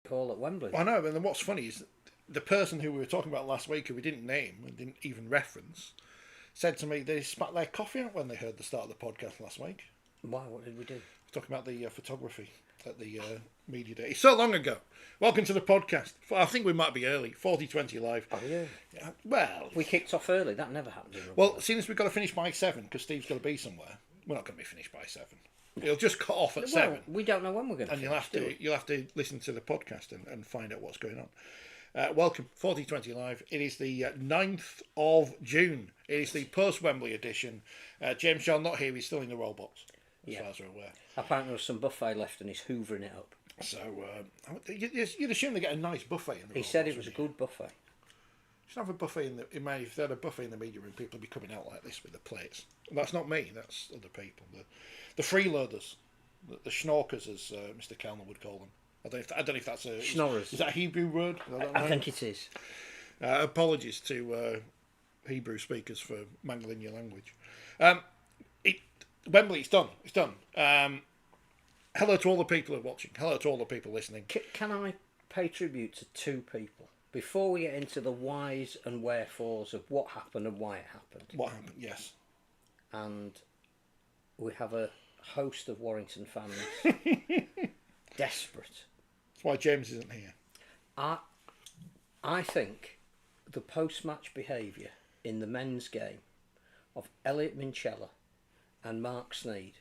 All at Wembley. I know, and then what's funny is the person who we were talking about last week, who we didn't name and didn't even reference, said to me they spat their coffee out when they heard the start of the podcast last week. Why? What did we do? Talking about the photography at the media day. So long ago. Welcome to the podcast. I think we might be early. 4020 live. Oh, yeah. Well, we kicked off early. That never happened. Well, seeing as we've got to finish by 7, because Steve's got to be somewhere, we're not going to be finished by 7. It'll just cut off at 7. We don't know when we're going to finish. And you'll have to listen to the podcast and find out what's going on. Welcome, 4020 Live. It is the 9th of June. It is the post-Wembley edition. James John not here. He's still in the roll box, as far as we're aware. Apparently there was some buffet left and he's hoovering it up. So you'd assume they get a nice buffet in the He said it was a good buffet. Should have a buffet if they had a buffet in the media room, people would be coming out like this with the plates. And that's not me, that's other people. The freeloaders, the schnorkers, as Mr. Kellner would call them. I don't know if that's a... Schnorrers. Is that a Hebrew word? I think it is. Apologies to Hebrew speakers for mangling your language. Wembley, it's done. It's done. Hello to all the people who are watching. Hello to all the people listening. Can I pay tribute to two people? Before we get into the whys and wherefores of what happened and why it happened. What happened, yes. And we have a host of Warrington fans desperate. That's why James isn't here. I think the post-match behaviour in the men's game of Elliot Minchella and Mark Sneyd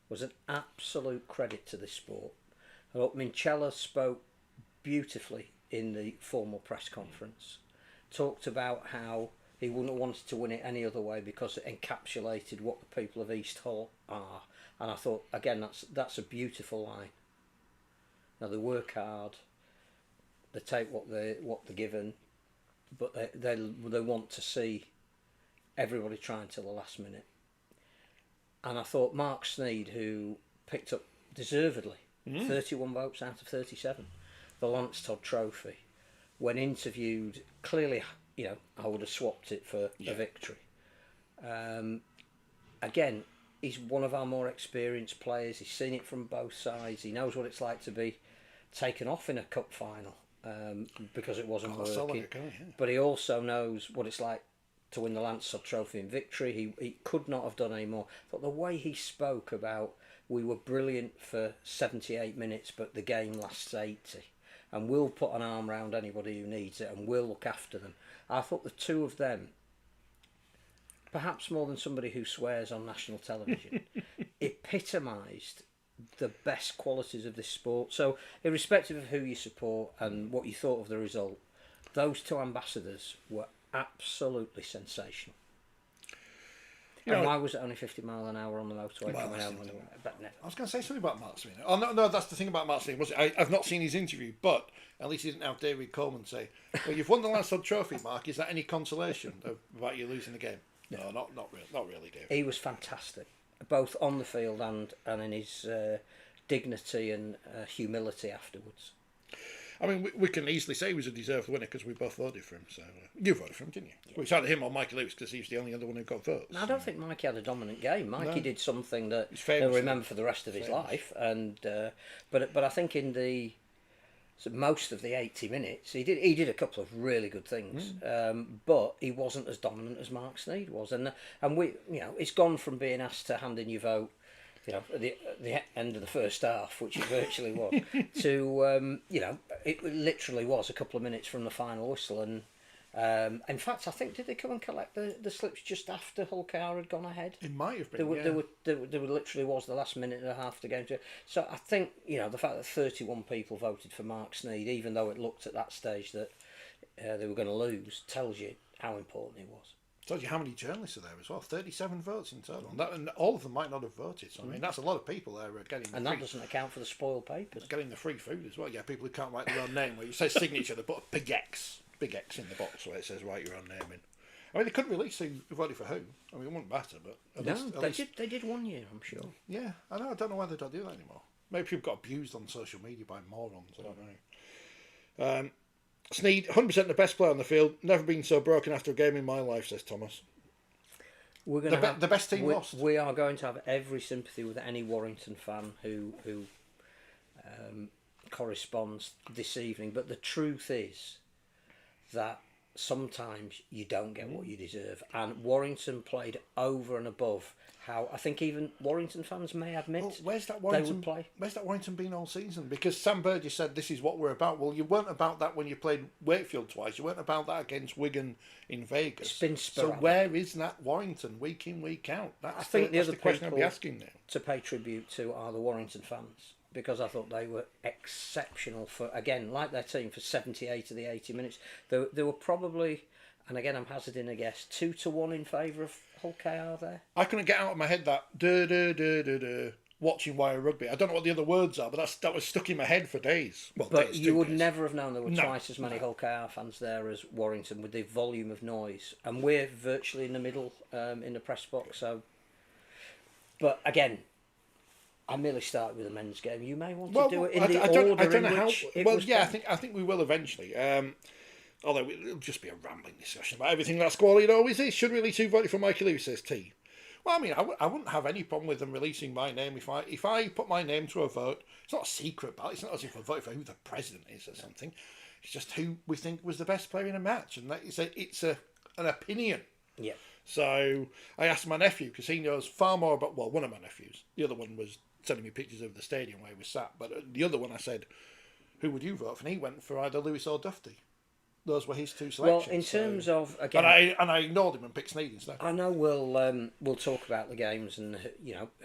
was an absolute credit to this sport. I thought Minchella spoke beautifully in the formal press conference, talked about how he wouldn't have wanted to win it any other way because it encapsulated what the people of East Hall are. And I thought, again, that's a beautiful line. Now, they work hard, they take what they're given, but they want to see everybody trying till the last minute. And I thought Mark Sneyd, who picked up deservedly 31 votes out of 37, the Lance Todd Trophy, when interviewed, clearly, I would have swapped it for a victory. Again, he's one of our more experienced players. He's seen it from both sides. He knows what it's like to be taken off in a cup final because it wasn't working. But he also knows what it's like to win the Lance Todd Trophy in victory. He could not have done any more. But the way he spoke about, we were brilliant for 78 minutes, but the game lasts 80. And we'll put an arm around anybody who needs it and we'll look after them. I thought the two of them, perhaps more than somebody who swears on national television, epitomised the best qualities of this sport. So, irrespective of who you support and what you thought of the result, those two ambassadors were absolutely sensational. And why was it only 50 mile an hour on the motorway coming home? I was going to say something about Mark Sweeney. Oh, no, that's the thing about Mark Sweeney. I've not seen his interview, but at least he didn't have David Coleman say, well, you've won the Lansdowne Trophy, Mark. Is that any consolation about you losing the game? No, not really, David. He was fantastic, both on the field and in his dignity and humility afterwards. I mean, we can easily say he was a deserved winner because we both voted for him. So you voted for him, didn't you? Yeah. Well, it's either him or Mikey Lewis because he was the only other one who got votes. No, I don't think Mikey had a dominant game. Mikey did something that he'll remember for the rest of his life. And but I think in most of the 80 minutes, he did a couple of really good things. But he wasn't as dominant as Mark Sneyd was. And we, it's gone from being asked to hand in your vote, at the end of the first half, which it virtually was, to, it literally was a couple of minutes from the final whistle. And in fact, I think, did they come and collect the slips just after Hull KR had gone ahead? It might have been, There literally was the last minute and a half to go into it. So I think, the fact that 31 people voted for Mark Sneyd, even though it looked at that stage that they were going to lose, tells you how important he was. Tells you how many journalists are there as well. 37 votes in total. And all of them might not have voted. So, I mean, that's a lot of people there getting the that doesn't account for the spoiled papers. Getting the free food as well. Yeah, people who can't write their own name. Where you say signature, they put a big X in the box where it says write your own name in. I mean, they couldn't release who voted for who. I mean, it wouldn't matter, but they did 1 year, I'm sure. Yeah, I know. I don't know why they don't do that anymore. Maybe people got abused on social media by morons. I don't know. Sneyd, 100% the best player on the field. Never been so broken after a game in my life, says Thomas. We're going to the best team lost. We are going to have every sympathy with any Warrington fan who corresponds this evening. But the truth is that sometimes you don't get what you deserve. And Warrington played over and above how I think even Warrington fans may admit where's that they would play. Where's that Warrington been all season? Because Sam Burgess said this is what we're about. Well, you weren't about that when you played Wakefield twice. You weren't about that against Wigan in Vegas. It's been sporadic. So where is that Warrington week in, week out? I think the other question I'll be asking now. To pay tribute to are the Warrington fans, because I thought they were exceptional for, again, like their team, for 78 of the 80 minutes. They were probably, and again I'm hazarding a guess, 2-1 in favour of Hull KR there. I couldn't get out of my head that watching Wire Rugby. I don't know what the other words are, but that was stuck in my head for days. Well, but you would never have known there were twice as many Hull KR fans there as Warrington with the volume of noise. And we're virtually in the middle in the press box. So, but again, I merely started with the men's game. You may want to do it in the order in which it was. Yeah, I think we will eventually. Although it'll just be a rambling discussion about everything that Squally always is. Should release who voted for Mikey Lewis, says T. Well, I mean, I wouldn't have any problem with them releasing my name if I put my name to a vote. It's not a secret ballot. It's not as if I voted for who the president is or something. It's just who we think was the best player in a match, and it's an opinion. Yeah. So I asked my nephew because he knows far more about. Well, one of my nephews. The other one was sending me pictures of the stadium where he was sat. But the other one, I said, "Who would you vote for?" And he went for either Lewis or Dufty. Those were his two selections. Well, in terms of, again, and I ignored him and picked Sneyd instead. I know we'll talk about the games and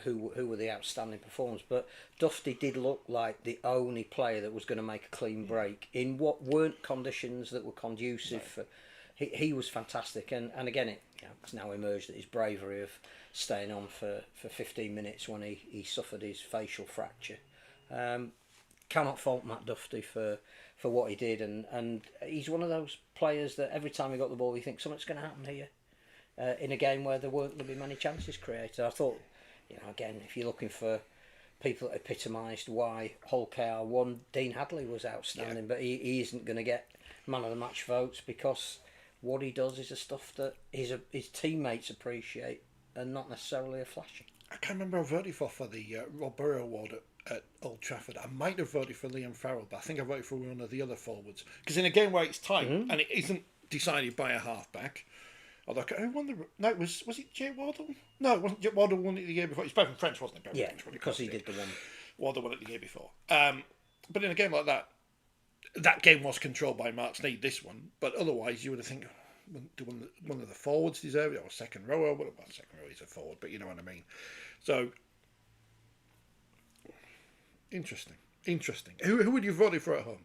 who were the outstanding performers, but Dufty did look like the only player that was going to make a clean break in what weren't conditions that were conducive. For, he was fantastic, and again it's now emerged that his bravery of staying on for 15 minutes when he suffered his facial fracture. Cannot fault Matt Dufty for what he did, and he's one of those players that every time he got the ball, you think something's going to happen here in a game where there weren't going to be many chances created. I thought, again, if you're looking for people that epitomised why Hull KR won, Dean Hadley was outstanding, but he isn't going to get man of the match votes because what he does is the stuff that his teammates appreciate and not necessarily a flashy. I can't remember who I voted for the Rob Burrow Award at Old Trafford. I might have voted for Liam Farrell, but I think I voted for one of the other forwards. Because in a game where it's tight and it isn't decided by a half-back, although who won the... No, was it Jay Wardle? No, it wasn't Jay Wardle won it the year before. It's Bevan French, wasn't it? Bevan French, because he did the one. Wardle won it the year before. But in a game like that, that game was controlled by Mark Sneyd, this one, but otherwise you would have think... Do one of the forwards deserve it, or second rower? Well, second rower is a forward, but you know what I mean. So, interesting. Who would you vote for at home?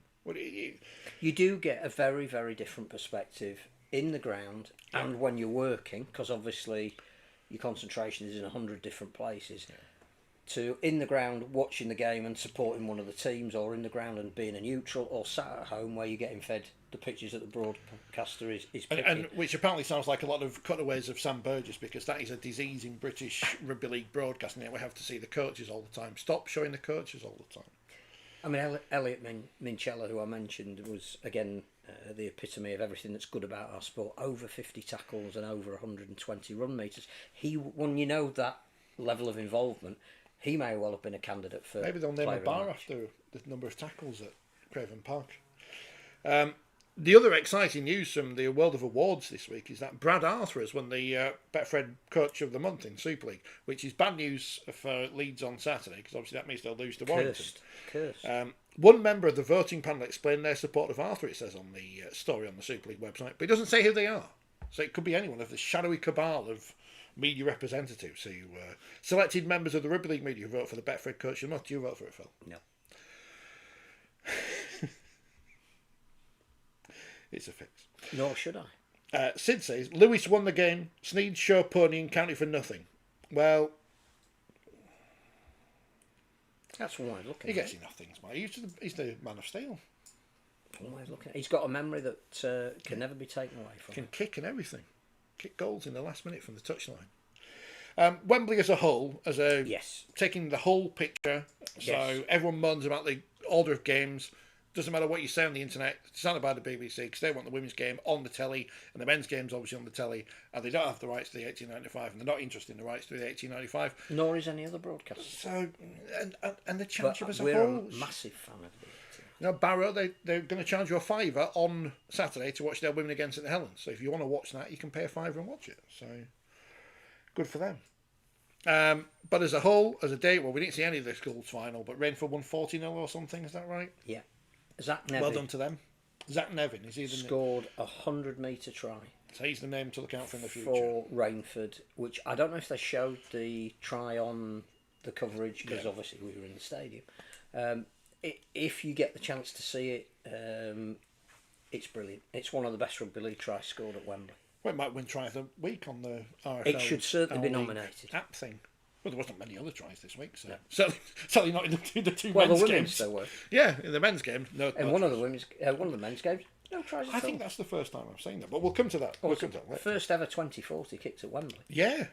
You do get a very, very different perspective in the ground and when you're working, because obviously your concentration is in 100 different places, to in the ground watching the game and supporting one of the teams, or in the ground and being a neutral, or sat at home where you're getting fed the pictures that the broadcaster is picking. And which apparently sounds like a lot of cutaways of Sam Burgess, because that is a disease in British rugby league broadcasting. We have to see the coaches all the time. Stop showing the coaches all the time. I mean, Elliot Minchella, who I mentioned, was again the epitome of everything that's good about our sport. Over 50 tackles and over 120 run meters. When you know that level of involvement, he may well have been a candidate for. Maybe they'll name a bar after the number of tackles at Craven Park. The other exciting news from the world of awards this week is that Brad Arthur has won the Betfred Coach of the Month in Super League, which is bad news for Leeds on Saturday, because obviously that means they'll lose to Warrington. Cursed. One member of the voting panel explained their support of Arthur, it says on the story on the Super League website, but it doesn't say who they are. So it could be anyone of the shadowy cabal of media representatives who selected members of the Rugby League media who vote for the Betfred Coach of the Month. Do you vote for it, Phil? No. It's a fix. Nor should I. Sid says, Lewis won the game, Sneed show pony and counted for nothing. Well, that's one way of looking he gets enough things, mate. He's the man of steel. One way of looking. He's got a memory that can never be taken away from him. Can kick and everything. Kick goals in the last minute from the touchline. Wembley as a whole, taking the whole picture, so everyone moans about the order of games. Doesn't matter what you say on the internet, it's not by the BBC, because they want the women's game on the telly, and the men's game's obviously on the telly, and they don't have the rights to the 1895, and they're not interested in the rights to the 1895. Nor is any other broadcaster. So, and the championship as a whole. We're a massive fan of the 1895. Now, Barrow, they're going to charge you a £5 on Saturday to watch their women against St Helens. So if you want to watch that, you can pay a £5 and watch it. So, good for them. But as a whole, as a day, well, we didn't see any of the schools final, but Rainford won 40-0 or something, is that right? Yeah. Zach Nevin. Well done to them. Zach Nevin, is he scored a 100-metre try. So he's the name to look out for in the future. For Rainford, which I don't know if they showed the try on the coverage, because obviously we were in the stadium. If you get the chance to see it, it's brilliant. It's one of the best rugby league tries scored at Wembley. Well, it might win try of the week on the RFL. It should certainly be nominated. App thing. Well, there wasn't many other tries this week, so certainly not in the two men's the women's games. there were. Yeah, in the men's game, no. And one of the men's games, no tries. I think that's the first time I've seen that, but we'll come to that. First ever 2040 kicked at Wembley. Yeah,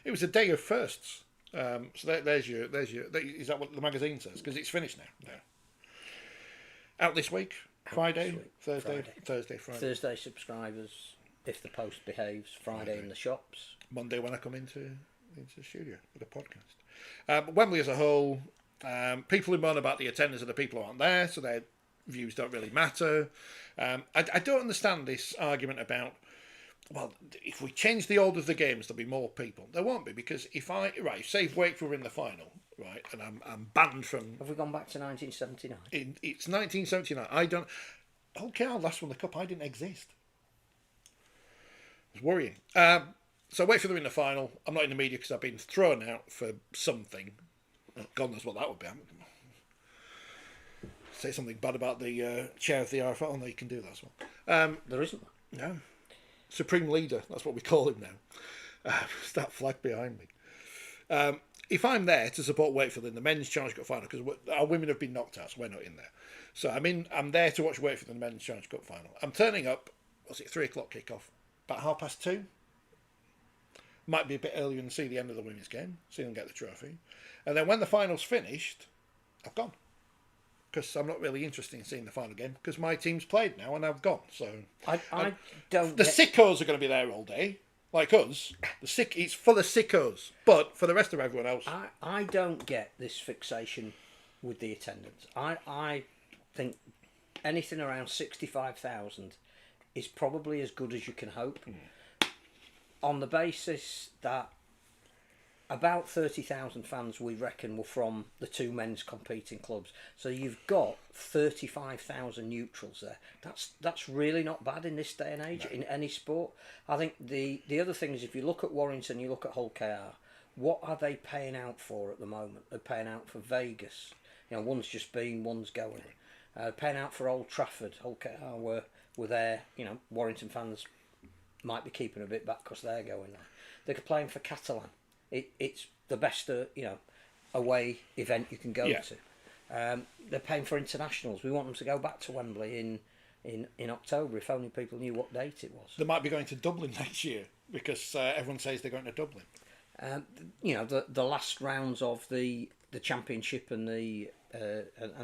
it was a day of firsts. So there's your. Is that what the magazine says? Because it's finished now. Yeah. Out this week, Friday, Thursday. Thursday subscribers, if the Post behaves. Friday in the shops. Monday when I come into the studio with a podcast. Wembley as a whole, people who moan about the attendance are the people who aren't there, so their views don't really matter. I don't understand this argument about, well, if we change the order of the games, there'll be more people. There won't be, because say if Wakefield were in the final, right, and I'm banned from. Have we gone back to 1979? It's 1979. I don't. Okay, our last won the cup. I didn't exist. It's worrying. So Wakefield are in the final. I'm not in the media because I've been thrown out for something. God knows what that would be. Say something bad about the chair of the RFL. No, you can do that as well. There isn't one. No. Supreme Leader, that's what we call him now. It's that flag behind me. If I'm there to support Wakefield in the men's Challenge Cup final, because our women have been knocked out, so we're not in there. So I'm there to watch Wakefield in the men's Challenge Cup final. I'm turning up, 3 o'clock kick-off? About 2:30? Might be a bit earlier and see the end of the women's game, see them get the trophy. And then when the final's finished, I've gone. Because I'm not really interested in seeing the final game, because my team's played now and I've gone. So I don't. The sickos are going to be there all day, like us. It's for the sickos, but for the rest of everyone else. I don't get this fixation with the attendance. I think anything around 65,000 is probably as good as you can hope. On the basis that about 30,000 fans, we reckon, were from the two men's competing clubs. So you've got 35,000 neutrals there. That's really not bad in this day and age in any sport. I think the other thing is, if you look at Warrington, you look at Hull KR, what are they paying out for at the moment? They're paying out for Vegas. One's just been, one's going. Paying out for Old Trafford. Hull KR were there. Warrington fans might be keeping a bit back because they're going there. They're playing for Catalan. It's the best, away event you can go to. They're paying for internationals. We want them to go back to Wembley in October. If only people knew what date it was. They might be going to Dublin next year because everyone says they're going to Dublin. The last rounds of the Championship and the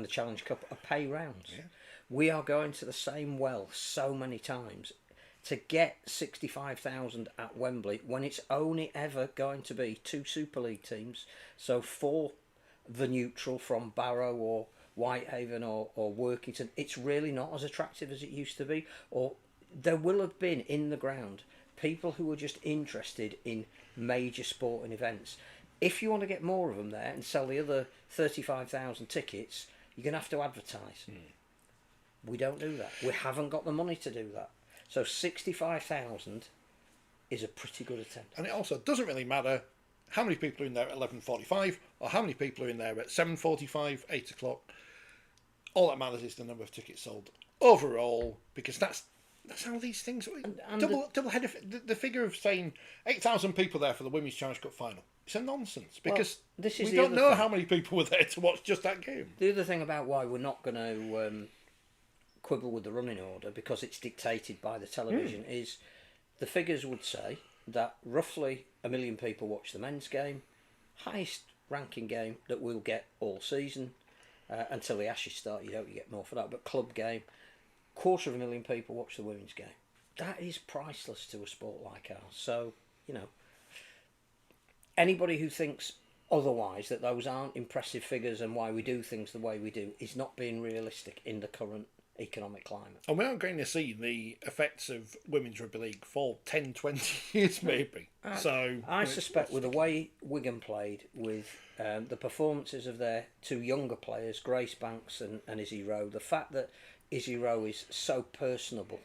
Challenge Cup are pay rounds. Yeah. We are going to the same well so many times to get 65,000 at Wembley when it's only ever going to be 2 Super League teams. So for the neutral from Barrow or Whitehaven or Workington, it's really not as attractive as it used to be. Or there will have been in the ground people who were just interested in major sporting events. If you want to get more of them there and sell the other 35,000 tickets, you're going to have to advertise. We don't do that. We haven't got the money to do that. So 65,000 is a pretty good attempt. And it also doesn't really matter how many people are in there at 11:45 or how many people are in there at 7:45, 8 o'clock. All that matters is the number of tickets sold overall, because that's how these things. And double header. The figure of saying 8,000 people there for the Women's Challenge Cup final. It's a nonsense, because we don't know how many people were there to watch just that game. The other thing about why we're not going to quibble with the running order, because it's dictated by the television, is the figures would say that roughly 1 million people watch the men's game, highest ranking game that we'll get all season until the Ashes start. You get more for that, but club game, 250,000 people watch the women's game. That is priceless to a sport like ours. So anybody who thinks otherwise, that those aren't impressive figures and why we do things the way we do, is not being realistic in the current economic climate. And we aren't going to see the effects of Women's Rugby League for 10, 20 years maybe. I suspect with the way Wigan played, with the performances of their 2 younger players, Grace Banks and Izzy Rowe, the fact that Izzy Rowe is so personable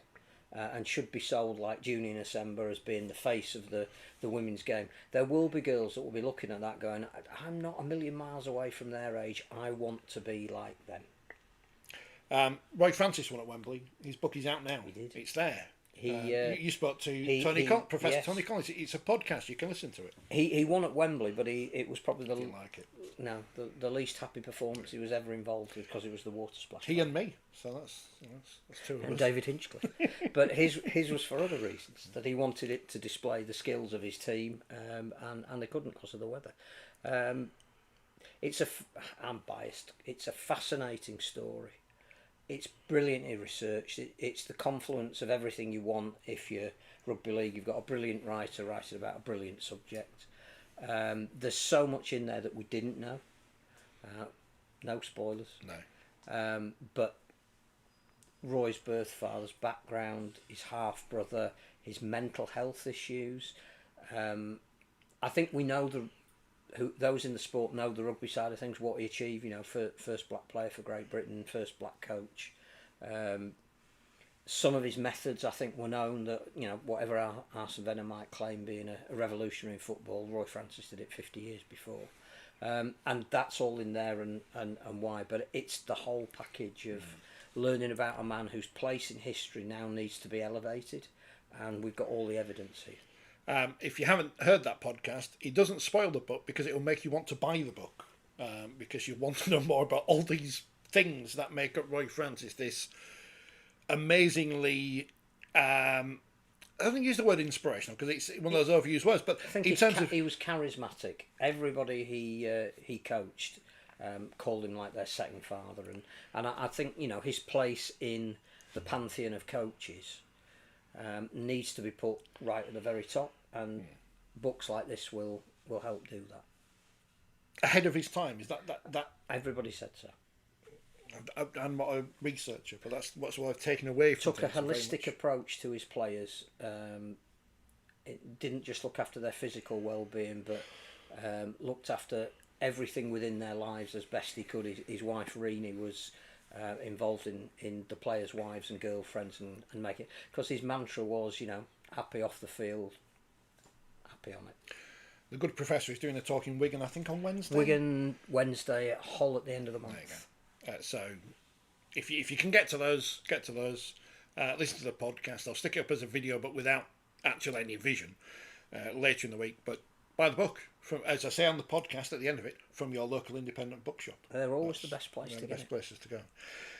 and should be sold like Juni Nasemba as being the face of the women's game, there will be girls that will be looking at that going, I'm not a million miles away from their age, I want to be like them. Roy Francis won at Wembley. His book is out now. He did. It's there. You spoke to Professor yes. Tony Collins. It's a podcast. You can listen to it. He won at Wembley, but it was probably Didn't like it. the least happy performance he was ever involved with, because it was the water splash. He and me. So that's 2 of us. And David Hinchcliffe. But his was for other reasons, that he wanted it to display the skills of his team, and they couldn't because of the weather. I'm biased. It's a fascinating story. It's brilliantly researched. It's the confluence of everything you want. If you're rugby league, you've got a brilliant writer writing about a brilliant subject. There's so much in there that we didn't know. No spoilers. No. But Roy's birth father's background, his half brother, his mental health issues. I think we know those in the sport know the rugby side of things, what he achieved, first black player for Great Britain, first black coach. Some of his methods, I think, were known, that, whatever Arsene Wenger might claim being a revolutionary in football, Roy Francis did it 50 years before. And that's all in there and why. But it's the whole package of learning about a man whose place in history now needs to be elevated. And we've got all the evidence here. If you haven't heard that podcast, it doesn't spoil the book, because it will make you want to buy the book, because you want to know more about all these things that make up Roy Francis, this amazingly, I don't use the word inspirational because it's one of those overused words, but I think he was charismatic. Everybody he coached called him like their second father, and I think his place in the pantheon of coaches needs to be put right at the very top, and books like this will help do that. Ahead of his time, is that Everybody said so. I'm not a researcher, but that's what I've taken away from. Took a holistic approach to his players. It didn't just look after their physical well-being, but looked after everything within their lives as best he could. His wife Rini was involved in the players' wives and girlfriends and make it, because his mantra was, happy off the field, happy on it. The good professor is doing a talk in Wigan, I think, on Wednesday. Wigan Wednesday at Hull at the end of the month. There you go. So if you can get to those, listen to the podcast. I'll stick it up as a video, but without actual any vision. later in the week. But buy the book, from, as I say on the podcast at the end of it, from your local independent bookshop. They're always the best place to the get best it. places to go.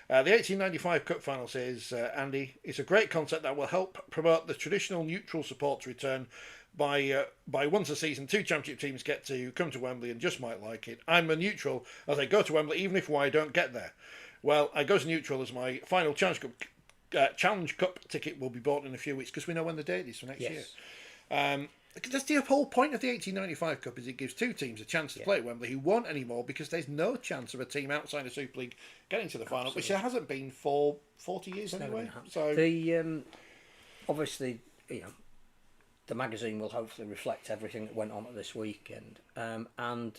The 1895 Cup final says, Andy, it's a great concept that will help promote the traditional neutral support to return by once a season, 2 championship teams get to come to Wembley and just might like it. I'm a neutral as I go to Wembley, even if I don't get there. Well, I go to neutral as my final Challenge Cup ticket will be bought in a few weeks because we know when the date is for next year. That's the whole point of the 1895 Cup, is it gives 2 teams a chance to play at Wembley who won't anymore, because there's no chance of a team outside the Super League getting to the final, which there hasn't been for 40 years anyway. So the obviously, the magazine will hopefully reflect everything that went on at this weekend, and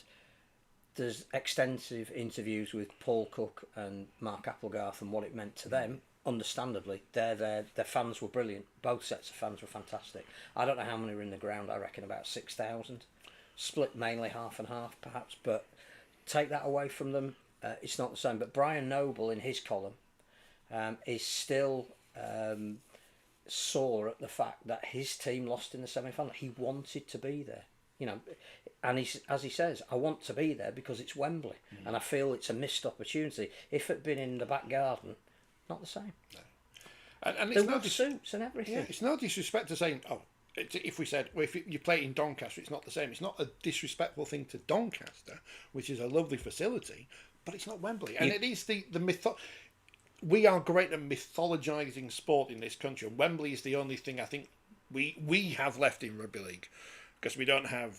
there's extensive interviews with Paul Cook and Mark Applegarth and what it meant to them. Understandably, their fans were brilliant. Both sets of fans were fantastic. I don't know how many were in the ground. I reckon about 6,000, split mainly half and half, perhaps. But take that away from them, it's not the same. But Brian Noble, in his column, is still sore at the fact that his team lost in the semi-final. He wanted to be there, and as he says, I want to be there because it's Wembley, and I feel it's a missed opportunity. If it had been in the back garden, not the same. No. And there were suits and everything. Yeah, it's no disrespect to saying, if we said, well, if you play in Doncaster, it's not the same. It's not a disrespectful thing to Doncaster, which is a lovely facility, but it's not Wembley. And it is the we are great at mythologising sport in this country, and Wembley is the only thing I think we have left in rugby league, because we don't have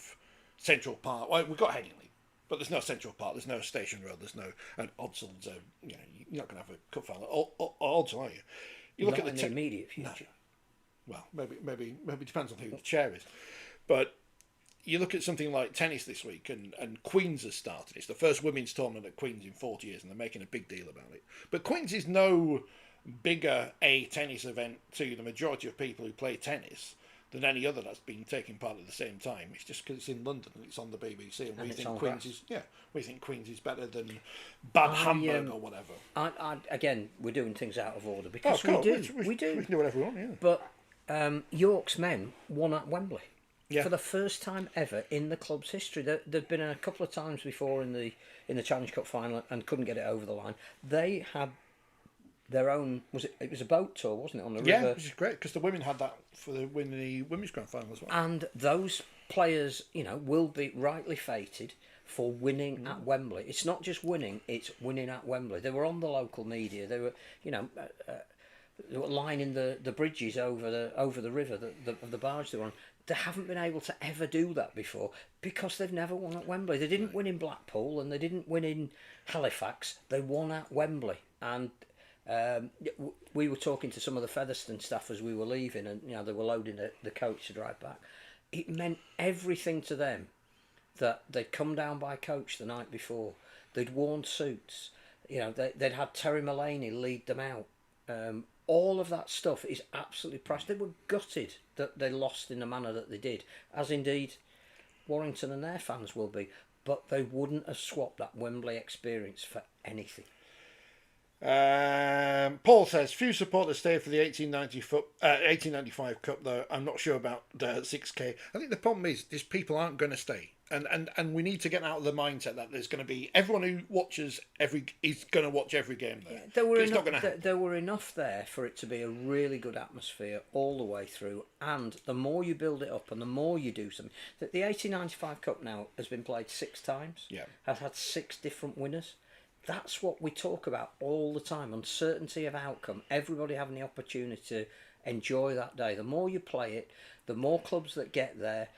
Central Park. Well, we've got Headingley, but there's no Central Park, there's no Station Road, there's no Odson's. You're not going to have a cup final. Odds, are you? You look not at the immediate future. No. Well, maybe depends on who the chair is, but you look at something like tennis this week, and Queen's has started. It's the first women's tournament at Queen's in 40 years, and they're making a big deal about it. But Queen's is no bigger a tennis event to the majority of people who play tennis than any other that's been taking part at the same time. It's just because it's in London and it's on the BBC, and we think Queen's is better than Bad Hamburg or whatever. Again, we're doing things out of order because we do. We do. We can do whatever we want. Yeah. But York's men won at Wembley. Yeah. For the first time ever in the club's history. There'd been a couple of times before in the Challenge Cup final and couldn't get it over the line. They had their own. It was a boat tour, wasn't it, on the river? Yeah, which is great because the women had that for the women's grand final as well. And those players, will be rightly fated for winning at Wembley. It's not just winning; it's winning at Wembley. They were on the local media. They were, they were lining the bridges over the river, the barge they were on. They haven't been able to ever do that before because they've never won at Wembley. They didn't win in Blackpool and they didn't win in Halifax. They won at Wembley. And we were talking to some of the Featherston staff as we were leaving, and they were loading the coach to drive back. It meant everything to them that they'd come down by coach the night before. They'd worn suits. They'd had Terry Mullaney lead them out. All of that stuff is absolutely precious. They were gutted that they lost in the manner that they did, as indeed Warrington and their fans will be, but they wouldn't have swapped that Wembley experience for anything. Paul says, few supporters stay for the 1895 Cup, though. I'm not sure about the 6K. I think the problem is people aren't going to stay. And we need to get out of the mindset that there's going to be everyone who watches is going to watch every game there. Yeah, there were enough there for it to be a really good atmosphere all the way through. And the more you build it up and the more you do something, the 1895 Cup now has been played 6 times. Yeah, has had 6 different winners. That's what we talk about all the time: uncertainty of outcome. Everybody having the opportunity to enjoy that day. The more you play it, the more clubs that get there.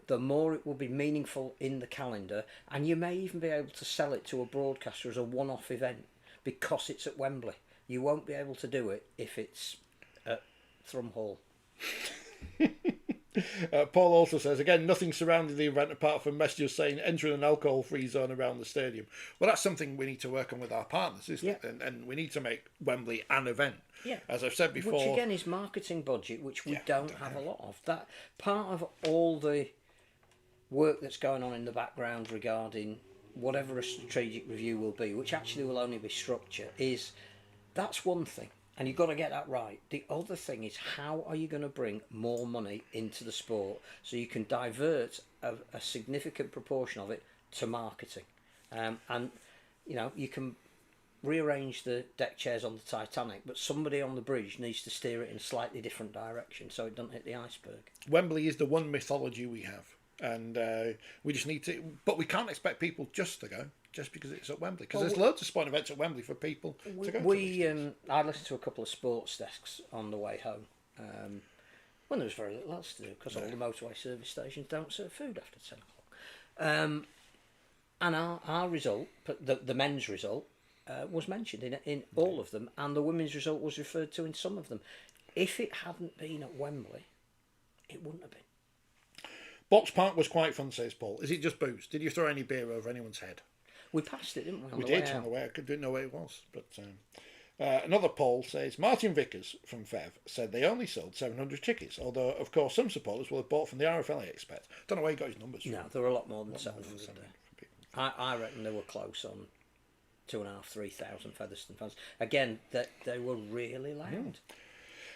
The more it will be meaningful in the calendar, and you may even be able to sell it to a broadcaster as a one-off event because it's at Wembley. You won't be able to do it if it's at Thrum Hall. Paul also says, again, nothing surrounding the event apart from messages saying entering an alcohol-free zone around the stadium. Well, that's something we need to work on with our partners, isn't it? And we need to make Wembley an event. Yeah. As I've said before. Which again is marketing budget, which we don't have a lot of. That part of all the work that's going on in the background regarding whatever a strategic review will be, which actually will only be structure, that's one thing. And you've got to get that right. The other thing is, how are you going to bring more money into the sport so you can divert a significant proportion of it to marketing? And, you know, you can rearrange the deck chairs on the Titanic, but somebody on the bridge needs to steer it in a slightly different direction so it doesn't hit the iceberg. Wembley is the one mythology we have, and we just need to. But we can't expect people just to go just because it's at Wembley, because there's loads of sporting events at Wembley for people to go to. I listened to a couple of sports desks on the way home when there was very little else to do, because all the motorway service stations don't serve food after 10 o'clock. And our result, the men's result, was mentioned in all of them, and the women's result was referred to in some of them. If it hadn't been at Wembley, it wouldn't have been. Box Park was quite fun, says Paul. Is it just booze? Did you throw any beer over anyone's head? We passed it, didn't we? We did on the way. I didn't know where it was. But another Paul says, Martin Vickers from Fev said they only sold 700 tickets, although, of course, some supporters will have bought from the RFL, I expect. Don't know where he got his numbers from. No, there were a lot more than 700 there. I reckon they were close on 2,500, 3,000 Featherston fans. Again, they were really loud.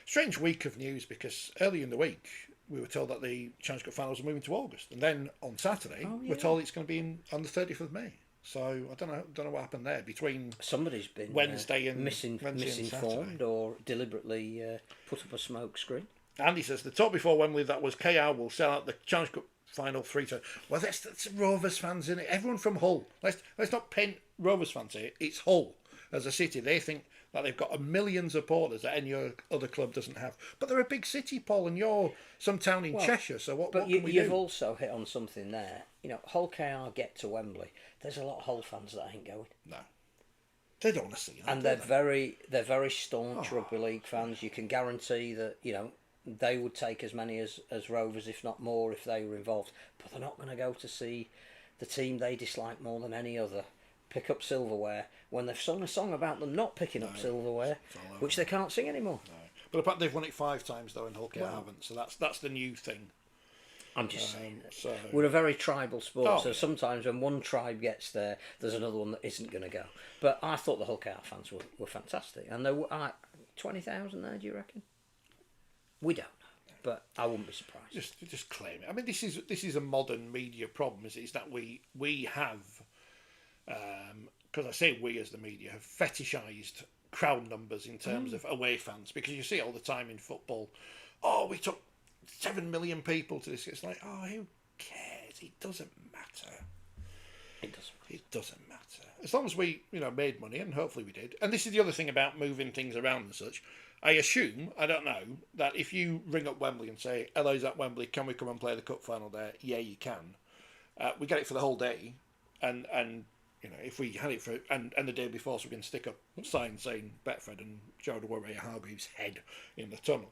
Strange week of news, because earlier in the week we were told that the Challenge Cup finals are moving to August, and then on Saturday we're told it's going to be on the 30th of May. So I don't know what happened there between somebody's been Wednesday and misinformed or deliberately put up a smoke screen. Andy says the talk before Wembley that was KR will sell out the Challenge Cup final 3 times. Well, that's Rovers fans in it. Everyone from Hull. Let's not paint Rovers fans here. It's Hull as a city. They think that they've got a million supporters that any other club doesn't have. But they're a big city, Paul, and you're some town in Cheshire. So what can we do? You've also hit on something there. You know, Hull KR get to Wembley. There's a lot of Hull fans that ain't going. No, they don't want to see that. And they're very staunch rugby league fans. You can guarantee that, you know, they would take as many as Rovers, if not more, if they were involved. But they're not going to go to see the team they dislike more than any other pick up silverware when they've sung a song about them not picking up silverware, which they can't sing anymore. No. But apparently they've won it 5 times though, and Hull haven't. So that's the new thing. I'm just saying that we're a very tribal sport, so sometimes when one tribe gets there, there's another one that isn't going to go. But I thought the Hull fans were fantastic, and there were 20,000 there. Do you reckon? We don't know, but I wouldn't be surprised. Just claim it. I mean, this is a modern media problem. Is that we have, because I say we as the media have fetishised crowd numbers in terms of away fans, because you see it all the time in football. Oh, we took 7 million people to this. It's like, oh, who cares? It doesn't matter. It doesn't matter. As long as we, made money, and hopefully we did. And this is the other thing about moving things around and such. I assume, I don't know, that if you ring up Wembley and say, hello's at Wembley, can we come and play the cup final there? Yeah, you can. We get it for the whole day. And if we had it for, and the day before, so we can stick up signs saying Betfred and Gerald Warrior Hargreaves' head in the tunnel.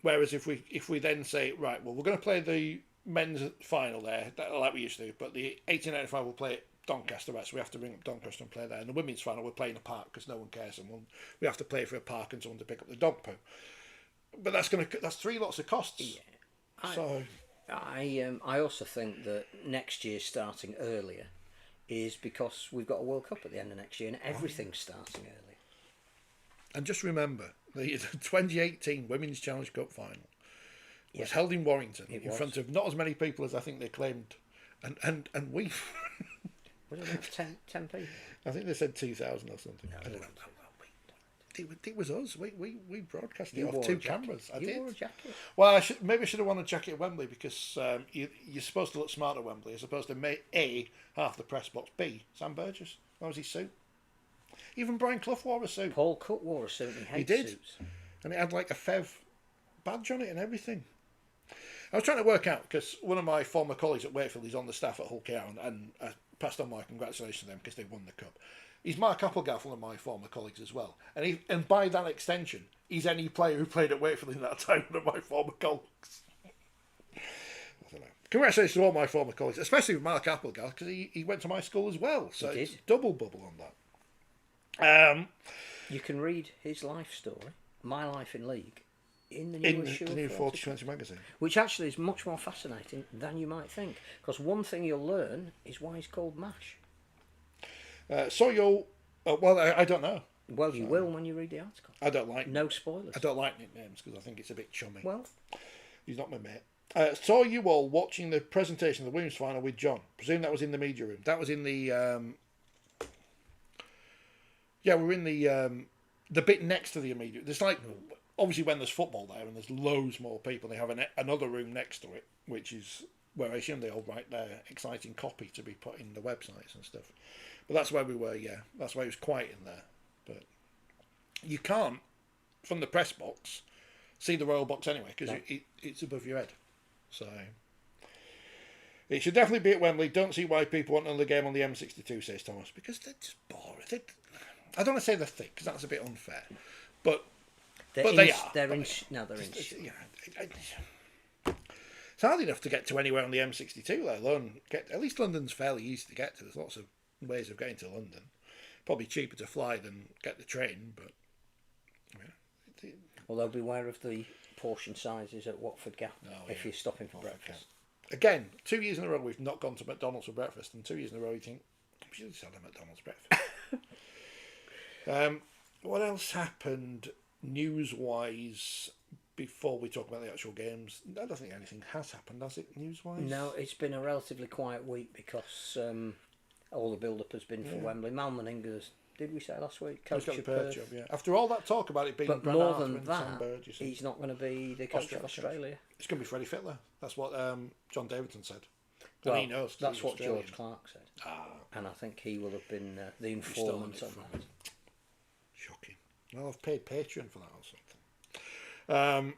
Whereas if we then say, right, well, we're going to play the men's final there, like we used to, but the 1895 will play at Doncaster, right? So we have to ring up Doncaster and play there. And the women's final, we're playing a park because no one cares, and we have to play for a park and someone to pick up the dog poo. But that's 3 lots of costs. Yeah. I also think that next year starting earlier is because we've got a World Cup at the end of next year, and everything's starting early. And just remember, the 2018 Women's Challenge Cup final was held in Warrington in front of not as many people as I think they claimed, and we. Was it 10 people? I think they said 2,000 or something. No, I don't know. It was us. We broadcast it You off wore 2 a jacket. cameras. I You did. wore a jacket. Well, maybe I should have worn a jacket at Wembley, because you're supposed to look smart at Wembley, as opposed to A, half the press box, B, Sam Burgess. Where was his suit? Even Brian Clough wore a suit. Paul Cook wore a suit. He did. Suits. And it had like a Fev badge on it and everything. I was trying to work out, because one of my former colleagues at Wakefield is on the staff at Hull KR, and I passed on my congratulations to them because they won the cup. He's Mark Applegaff, one of my former colleagues as well. And by that extension, he's any player who played at Wakefield in that time, one of my former colleagues. I don't know. Congratulations to all my former colleagues, especially with Mark Applegaff, because he went to my school as well. So it's double bubble on that. You can read his life story, My Life in League, in the new issue of the new Forty20 magazine, which actually is much more fascinating than you might think, because one thing you'll learn is why he's called Mash. Well, I don't know. Well, you will when you read the article. I don't like No spoilers. I don't like nicknames because I think it's a bit chummy. Well, He's not my mate. Saw you all watching the presentation of the women's final with John. Presume that was in the media room. That was in the we were in the bit next to the immediate. There's like obviously when there's football there and there's loads more people, they have another room next to it, which is where I assume they all write their exciting copy to be put in the websites and stuff. But that's where we were. Yeah, that's why it was quiet in there. But you can't from the press box see the royal box anyway because it's above your head. So it should definitely be at Wembley. Don't see why people want another game on the M62, says Thomas, because they're just boring. I don't want to say they're thick because that's a bit unfair, but they are. They're in. Yeah, it's hard enough to get to anywhere on the M62, let alone at least London's fairly easy to get to. There's lots of ways of getting to London. Probably cheaper to fly than get the train, but although beware of the portion sizes at Watford Gap if you're stopping for breakfast. Again, 2 years in a row we've not gone to McDonald's for breakfast, and 2 years in a row you think, we should have had a McDonald's breakfast. What else happened news-wise before we talk about the actual games? I don't think anything has happened, has it, news-wise? No, it's been a relatively quiet week because all the build-up has been for Wembley. Mal Meninga's, did we say last week, coach of Perth? Job, yeah. After all that talk about it being but Brad more Arthur than and that, Sam Burgess, he's not going to be the coach of Australia. It's going to be Freddie Fittler. That's what John Davidson said. Well, and he knows. That's what George Clark said. Ah. And I think he will have been the informant on that. Shocking. Well, I've paid Patreon for that or something.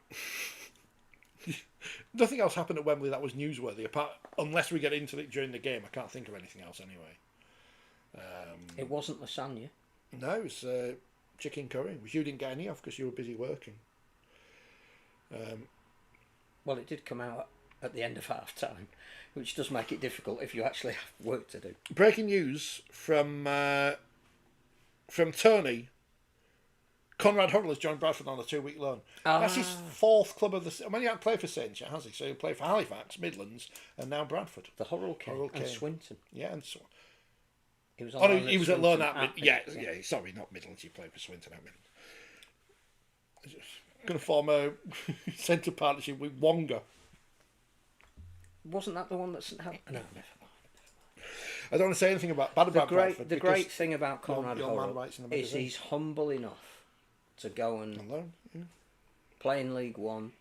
Nothing else happened at Wembley that was newsworthy, unless we get into it during the game. I can't think of anything else anyway. It wasn't lasagna. No, it was chicken curry, which you didn't get any of because you were busy working. Well, it did come out at the end of half time, which does make it difficult if you actually have work to do. Breaking news from Tony. Conrad Hurrell has joined Bradford on a 2-week loan. That's his fourth club of the... I mean, he hasn't played for Saints yet, has he? So he'll play for Halifax, Midlands, and now Bradford. The Hurrell came. And Swinton. Yeah, and so he was at loan at sorry, not Midlands. He played for Swinton at Midlands. Going to form a centre partnership with Wonga. Wasn't that the one that's... No, never mind. I don't want to say anything about Bradford. The great thing about Conrad Hurrell is he's humble enough to go and play in League One,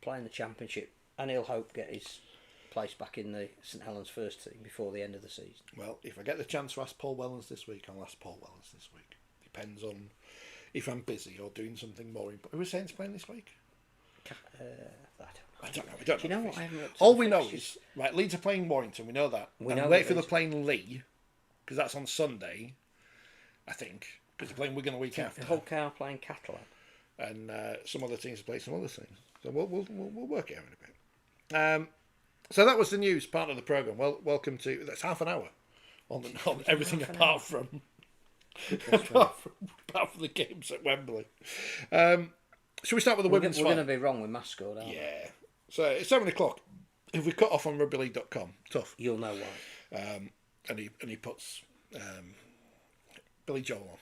play in the Championship, and he'll hope get his place back in the St Helens first team before the end of the season. Well, if I get the chance to ask Paul Wellens this week, I'll ask Paul Wellens this week. Depends on if I'm busy or doing something more important. Who was Saints playing this week? I don't know. We don't know. Do you know what I haven't looked at? All we know is, right, Leeds are playing Warrington, we know that. And Wakefield are playing Lee, because that's on Sunday, I think, because they're playing Wigan a week after. Hull are playing Catalan. And some other teams are playing some other things. So we'll work it out in a bit. So that was the news part of the programme. Well, welcome to... That's half an hour on everything apart from the games at Wembley. Should we start with the women's final? We're going to be wrong with Mascot, aren't we? Yeah. So it's 7 o'clock. If we cut off on rugbyleague.com, tough. You'll know why. And he puts Billy Joel on.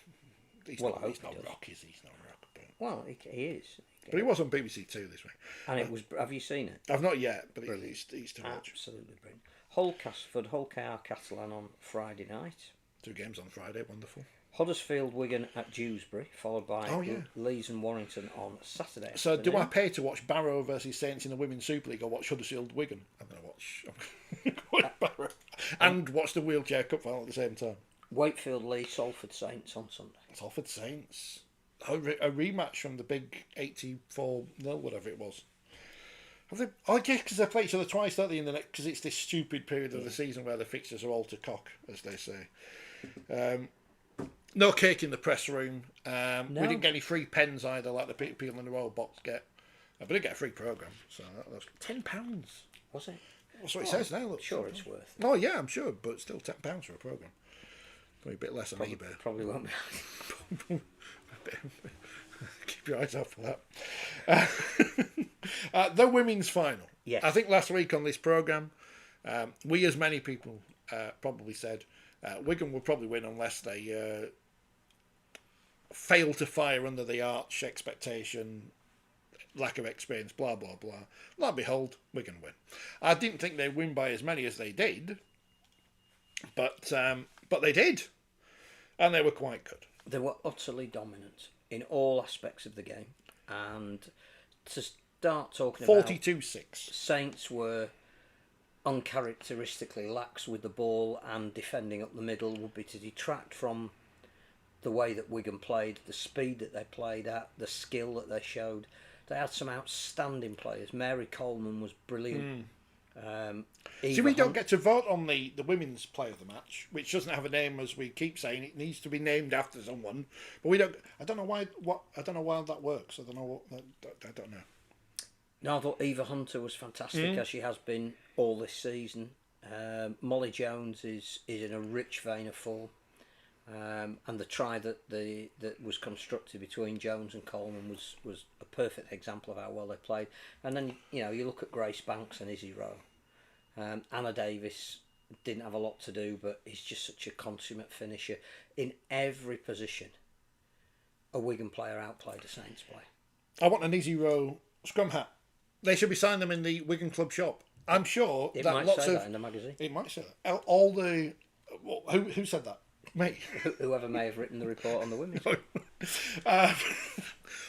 He's not rock, is he? He's not rock. But... Well, he is. But he was on BBC Two this week. And it was. Have you seen it? I've not yet, but he's to watch. Absolutely brilliant. Hull Castleford, Hull Catalan on Friday night. 2 games on Friday, wonderful. Huddersfield Wigan at Dewsbury, followed by Leeds and Warrington on Saturday. So do I pay to watch Barrow versus Saints in the Women's Super League or watch Huddersfield Wigan? I'm going to watch Barrow and watch the Wheelchair Cup final at the same time. Wakefield Leeds, Salford Saints on Sunday. Salford Saints. A rematch from the big 84-0, whatever it was. I guess because they play each other twice, don't they, in the next, because it's this stupid period of the season where the fixtures are all to cock, as they say. No cake in the press room. No. We didn't get any free pens either, like the people in the Royal Box get. But I did get a free programme, so that was £10. Was it? That's what it says now. Look, sure, it's worth it. Oh yeah, I'm sure, but still £10 for a programme. Probably a bit less on eBay. Probably won't be. Keep your eyes out for that. The women's final. Yes. I think last week on this programme, we, as many people probably said, Wigan will probably win unless they failed to fire under the arch expectation, lack of experience, blah, blah, blah. Lo and behold, Wigan win. I didn't think they'd win by as many as they did, but they did, and they were quite good. They were utterly dominant in all aspects of the game, and to start talking about 42-6. Saints were uncharacteristically lax with the ball and defending up the middle would be to detract from the way that Wigan played, the speed that they played at, the skill that they showed. They had some outstanding players. Mary Coleman was brilliant. See, we don't get to vote on the women's player of the match, which doesn't have a name, as we keep saying. It needs to be named after someone, but we don't. I don't know why. I don't know why that works. I don't know. I don't know. No, I thought Eva Hunter was fantastic, as she has been all this season. Molly Jones is in a rich vein of form. And the try that was constructed between Jones and Coleman was a perfect example of how well they played. And then you look at Grace Banks and Izzy Rowe. Anna Davis didn't have a lot to do, but he's just such a consummate finisher in every position. A Wigan player outplayed a Saints player. I want an Izzy Rowe scrum hat. They should be signing them in the Wigan Club shop. I'm sure It that might lots say of that in the magazine. it might say that. All the who said that? Me. Whoever may have written the report on the women.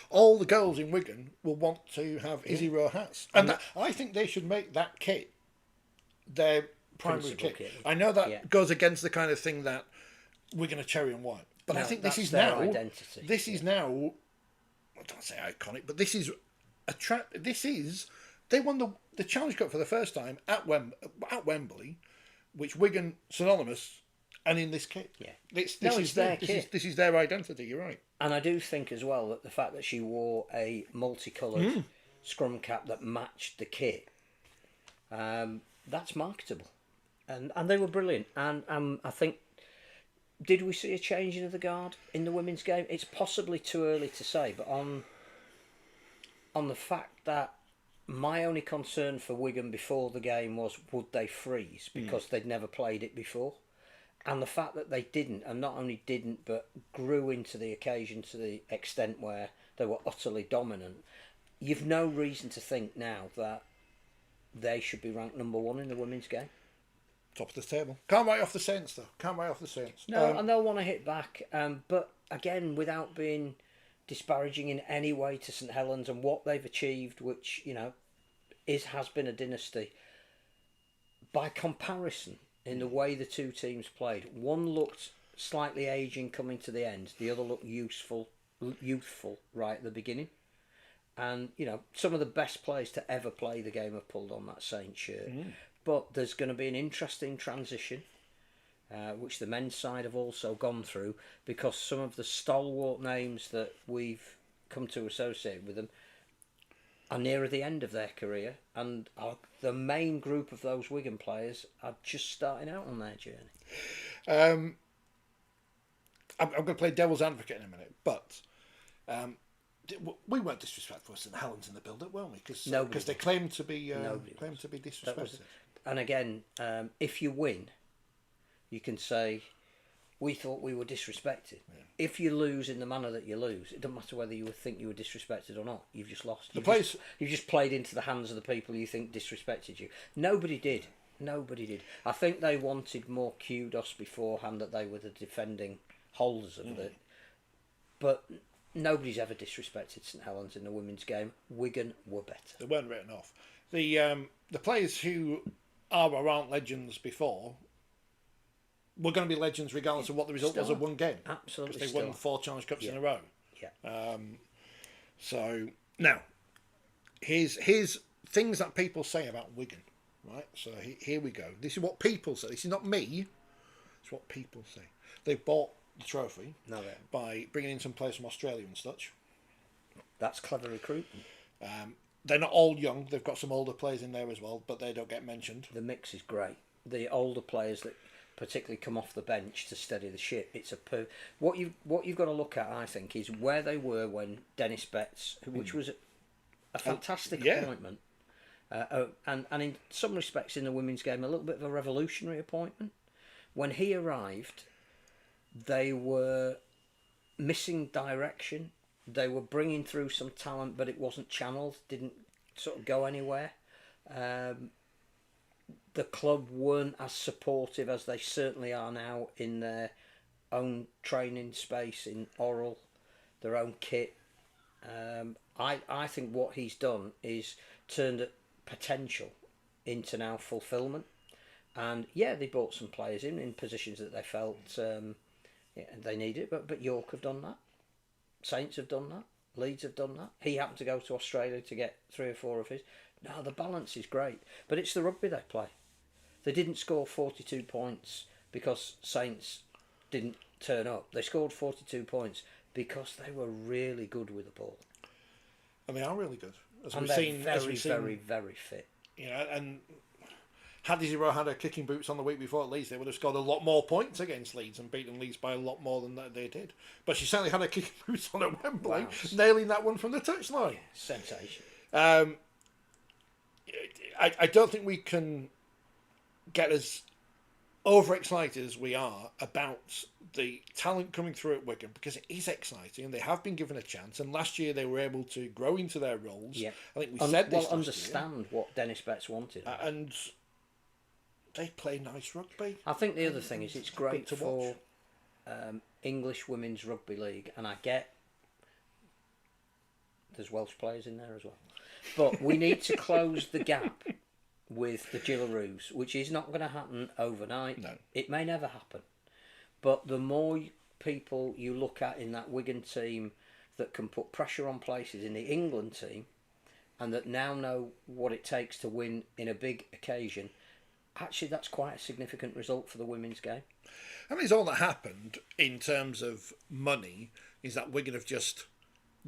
All the girls in Wigan will want to have Izzy Rowe hats, and I think they should make that kit their primary Principal kit. kit. I know that goes against the kind of thing that Wigan are cherry and white, but I think this is their now identity. This is now. I don't say iconic, but this is they won the Challenge Cup for the first time at Wembley, which Wigan synonymous. And in this kit, this is their identity. You're right, and I do think as well that the fact that she wore a multicoloured scrum cap that matched the kit, that's marketable, and they were brilliant. And I think, did we see a changing of the guard in the women's game? It's possibly too early to say, but on the fact that my only concern for Wigan before the game was would they freeze because they'd never played it before. And the fact that they didn't, and not only didn't, but grew into the occasion to the extent where they were utterly dominant, you've no reason to think now that they should be ranked number one in the women's game. Top of the table. Can't write off the Saints, though. Can't write off the Saints. No, and they'll want to hit back. But again, without being disparaging in any way to St Helens and what they've achieved, which, has been a dynasty, by comparison, in the way the two teams played, one looked slightly aging coming to the end, the other looked youthful right at the beginning. And some of the best players to ever play the game have pulled on that Saints shirt. But there's going to be an interesting transition, which the men's side have also gone through, because some of the stalwart names that we've come to associate with them are nearer the end of their career, and the main group of those Wigan players are just starting out on their journey. I'm going to play devil's advocate in a minute, but we weren't disrespectful to St Helens in the build-up, weren't we? Because they claimed to be disrespected. And again, if you win, you can say, we thought we were disrespected. Yeah. If you lose in the manner that you lose, it doesn't matter whether you think you were disrespected or not. You've just lost. You've just played into the hands of the people you think disrespected you. Nobody did. I think they wanted more kudos beforehand that they were the defending holders of it. But nobody's ever disrespected St Helens in the women's game. Wigan were better. They weren't written off. The players who are or aren't legends before were going to be legends regardless of what the result was of one game. Absolutely. Because they won 4 Challenge Cups in a row. Yeah. So, now, here's things that people say about Wigan, right? So, here we go. This is what people say. This is not me. It's what people say. They've bought the trophy by bringing in some players from Australia and such. That's clever recruitment. They're not all young. They've got some older players in there as well, but they don't get mentioned. The mix is great. The older players that particularly come off the bench to steady the ship. It's what you've got to look at, I think, is where they were when Dennis Betts, which was a fantastic appointment, and in some respects in the women's game a little bit of a revolutionary appointment. When he arrived, they were missing direction. They were bringing through some talent, but it wasn't channeled, didn't sort of go anywhere. The club weren't as supportive as they certainly are now in their own training space, in Oral, their own kit. I think what he's done is turned potential into now fulfilment. And yeah, they brought some players in positions that they felt they needed, but York have done that. Saints have done that. Leeds have done that. He happened to go to Australia to get 3 or 4 of his. No, the balance is great. But it's the rugby they play. They didn't score 42 points because Saints didn't turn up. They scored 42 points because they were really good with the ball. And they are really good. And they're very, very fit. You know, and had Zero had her kicking boots on the week before at Leeds, they would have scored a lot more points against Leeds and beaten Leeds by a lot more than they did. But she certainly had her kicking boots on at Wembley, wow. Nailing that one from the touchline. Yeah, sensation. I don't think we can get as overexcited as we are about the talent coming through at Wigan, because it is exciting and they have been given a chance, and last year they were able to grow into their roles. Yeah. I think we said this understand what Dennis Betts wanted. And they play nice rugby. I think the other thing is it's great for English Women's Rugby League, and I get there's Welsh players in there as well. But we need to close the gap with the Gillaroos, which is not going to happen overnight. No. It may never happen. But the more people you look at in that Wigan team that can put pressure on places in the England team, and that now know what it takes to win in a big occasion, actually that's quite a significant result for the women's game. I mean, it's all that happened in terms of money is that Wigan have just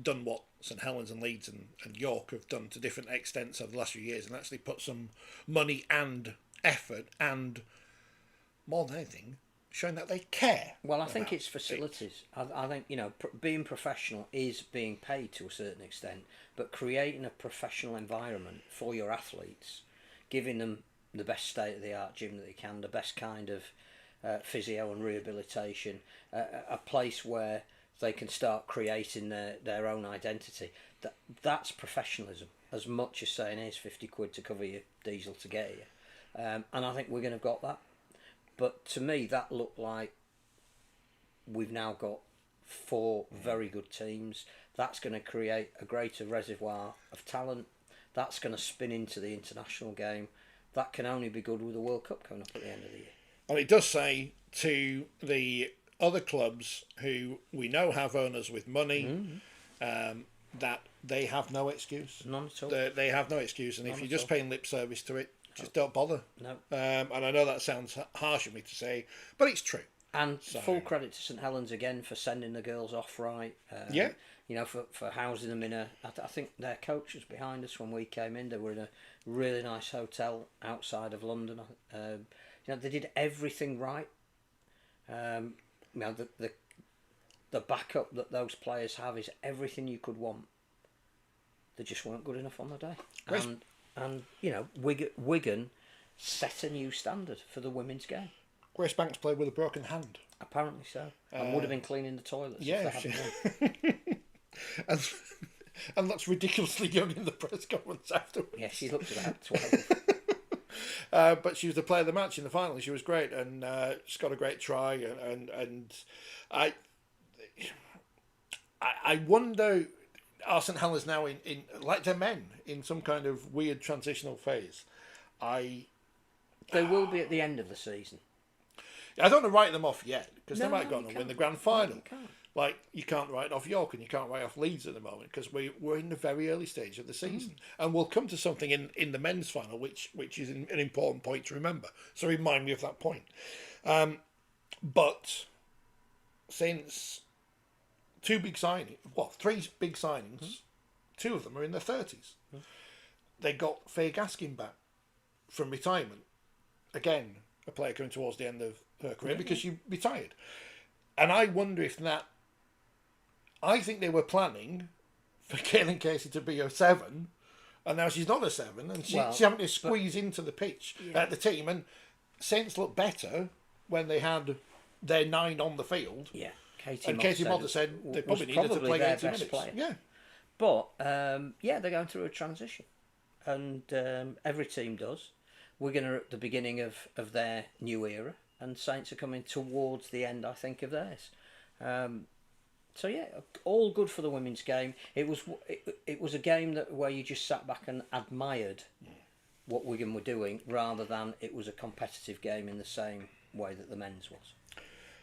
done what St Helens and Leeds and York have done to different extents over the last few years, and actually put some money and effort and, more than anything, showing that they care. Well, I think it's facilities. I think, being professional is being paid to a certain extent, but creating a professional environment for your athletes, giving them the best state-of-the-art gym that they can, the best kind of physio and rehabilitation, a place where they can start creating their own identity. That's professionalism, as much as saying here's 50 quid to cover your diesel to get here. And I think we're going to have got that. But to me, that looked like we've now got 4 very good teams. That's going to create a greater reservoir of talent. That's going to spin into the international game. That can only be good with the World Cup coming up at the end of the year. And it does say to the other clubs who we know have owners with money, that they have no excuse. None at all. They have no excuse, and if you're just paying lip service to it, just don't bother. No. And I know that sounds harsh of me to say, but it's true. And full credit to St Helens again for sending the girls off right. Yeah. For housing them in I think their coach was behind us when we came in. They were in a really nice hotel outside of London. They did everything right. The backup that those players have is everything you could want. They just weren't good enough on the day. And Wigan set a new standard for the women's game. Grace Banks played with a broken hand. Apparently so. And would have been cleaning the toilets if they hadn't won. and looks ridiculously young in the press conference afterwards. Yeah, she looked about 12. But she was the player of the match in the final. She was great, and she's got a great try. And I wonder, are St Helens now in like their men in some kind of weird transitional phase? They will be at the end of the season. I don't want to write them off yet, because they might go on and can't. win the grand final. No, you can't. Like, you can't write off York and you can't write off Leeds at the moment, because we're in the very early stage of the season. And we'll come to something in the men's final, which is an important point to remember. So remind me of that point. But since 3 big signings, 2 of them are in their 30s. They got Faye Gaskin back from retirement. Again, a player coming towards the end of her career because she retired. And I wonder if that... I think they were planning for Kaelin Casey to be a 7, and now she's not a 7, and she's having to squeeze into the pitch at the team. And Saints looked better when they had their 9 on the field. Yeah. Katie Modd said they probably needed to play 80 minutes. Player. Yeah. But, they're going through a transition. And every team does. Wigan are at the beginning of their new era, and Saints are coming towards the end, I think, of theirs. So yeah, all good for the women's game. It was a game where you just sat back and admired what Wigan were doing, rather than it was a competitive game in the same way that the men's was.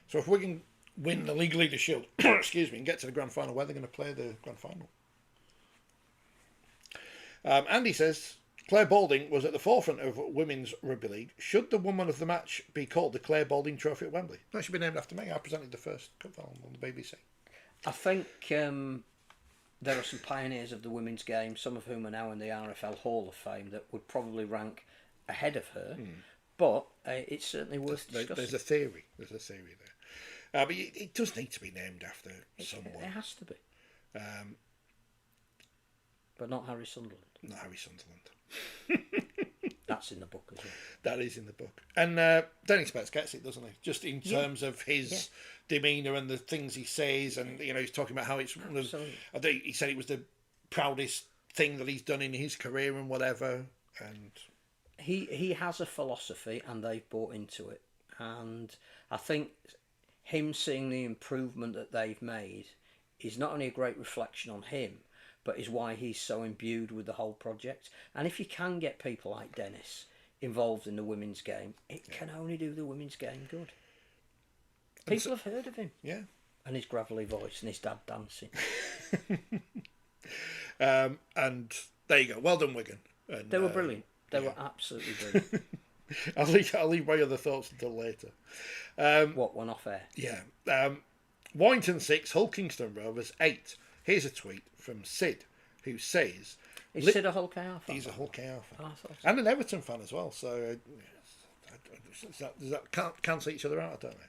So if Wigan win the League Leaders' Shield, excuse me, and get to the grand final, where they're going to play the grand final? Andy says, Claire Balding was at the forefront of women's rugby league. Should the woman of the match be called the Claire Balding Trophy at Wembley? That should be named after me. I presented the first cup final on the BBC. I think there are some pioneers of the women's game, some of whom are now in the RFL Hall of Fame, that would probably rank ahead of her. But it's certainly worth discussing. There's a theory. There's a theory there. But it does need to be named after someone. It has to be. But not Harry Sunderland. Not Harry Sunderland. That's in the book as well. That is in the book. And Dennis Betts gets it, doesn't he? Just in terms of his demeanour and the things he says, and he's talking about how it's. I think he said it was the proudest thing that he's done in his career and whatever. And he has a philosophy, and they've bought into it. And I think him seeing the improvement that they've made is not only a great reflection on him, but is why he's so imbued with the whole project. And if you can get people like Dennis involved in the women's game, it can only do the women's game good. People have heard of him. Yeah. And his gravelly voice and his dad dancing. And there you go. Well done, Wigan. And, they were brilliant. They were absolutely brilliant. I'll leave my other thoughts until later. What, one off air? Yeah. Warrington 6, Hull Kingston Rovers 8. Here's a tweet from Sid, who says... Is Sid a Hull KR fan? He's a Hull KR fan. Oh, I thought so. And an Everton fan as well, so... does that cancel each other out? I don't know.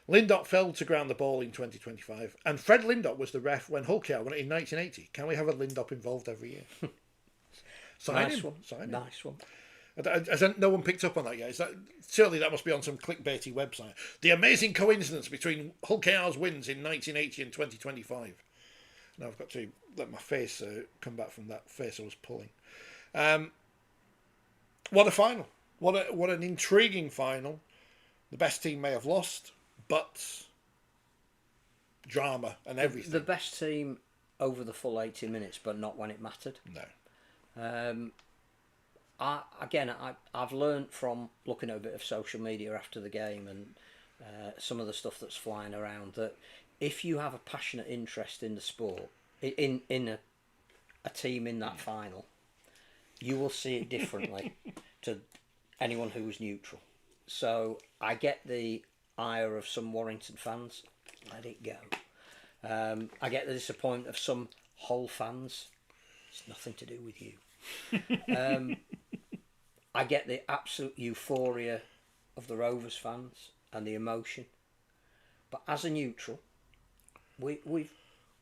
Lindop failed to ground the ball in 2025, and Fred Lindop was the ref when Hull KR won it in 1980. Can we have a Lindop involved every year? Nice one. Nice one. Has no one picked up on that yet? Surely that must be on some clickbaity website. The amazing coincidence between Hull KR's wins in 1980 and 2025. Now I've got to let my face come back from that face I was pulling. What a final. What an intriguing final. The best team may have lost, but drama and everything. The best team over the full 80 minutes, but not when it mattered. No. I've learned from looking at a bit of social media after the game and some of the stuff that's flying around, that if you have a passionate interest in the sport, in a team in that final, you will see it differently to anyone who was neutral. So I get the ire of some Warrington fans. Let it go. I get the disappointment of some Hull fans. It's nothing to do with you. I get the absolute euphoria of the Rovers fans and the emotion. But as a neutral, we've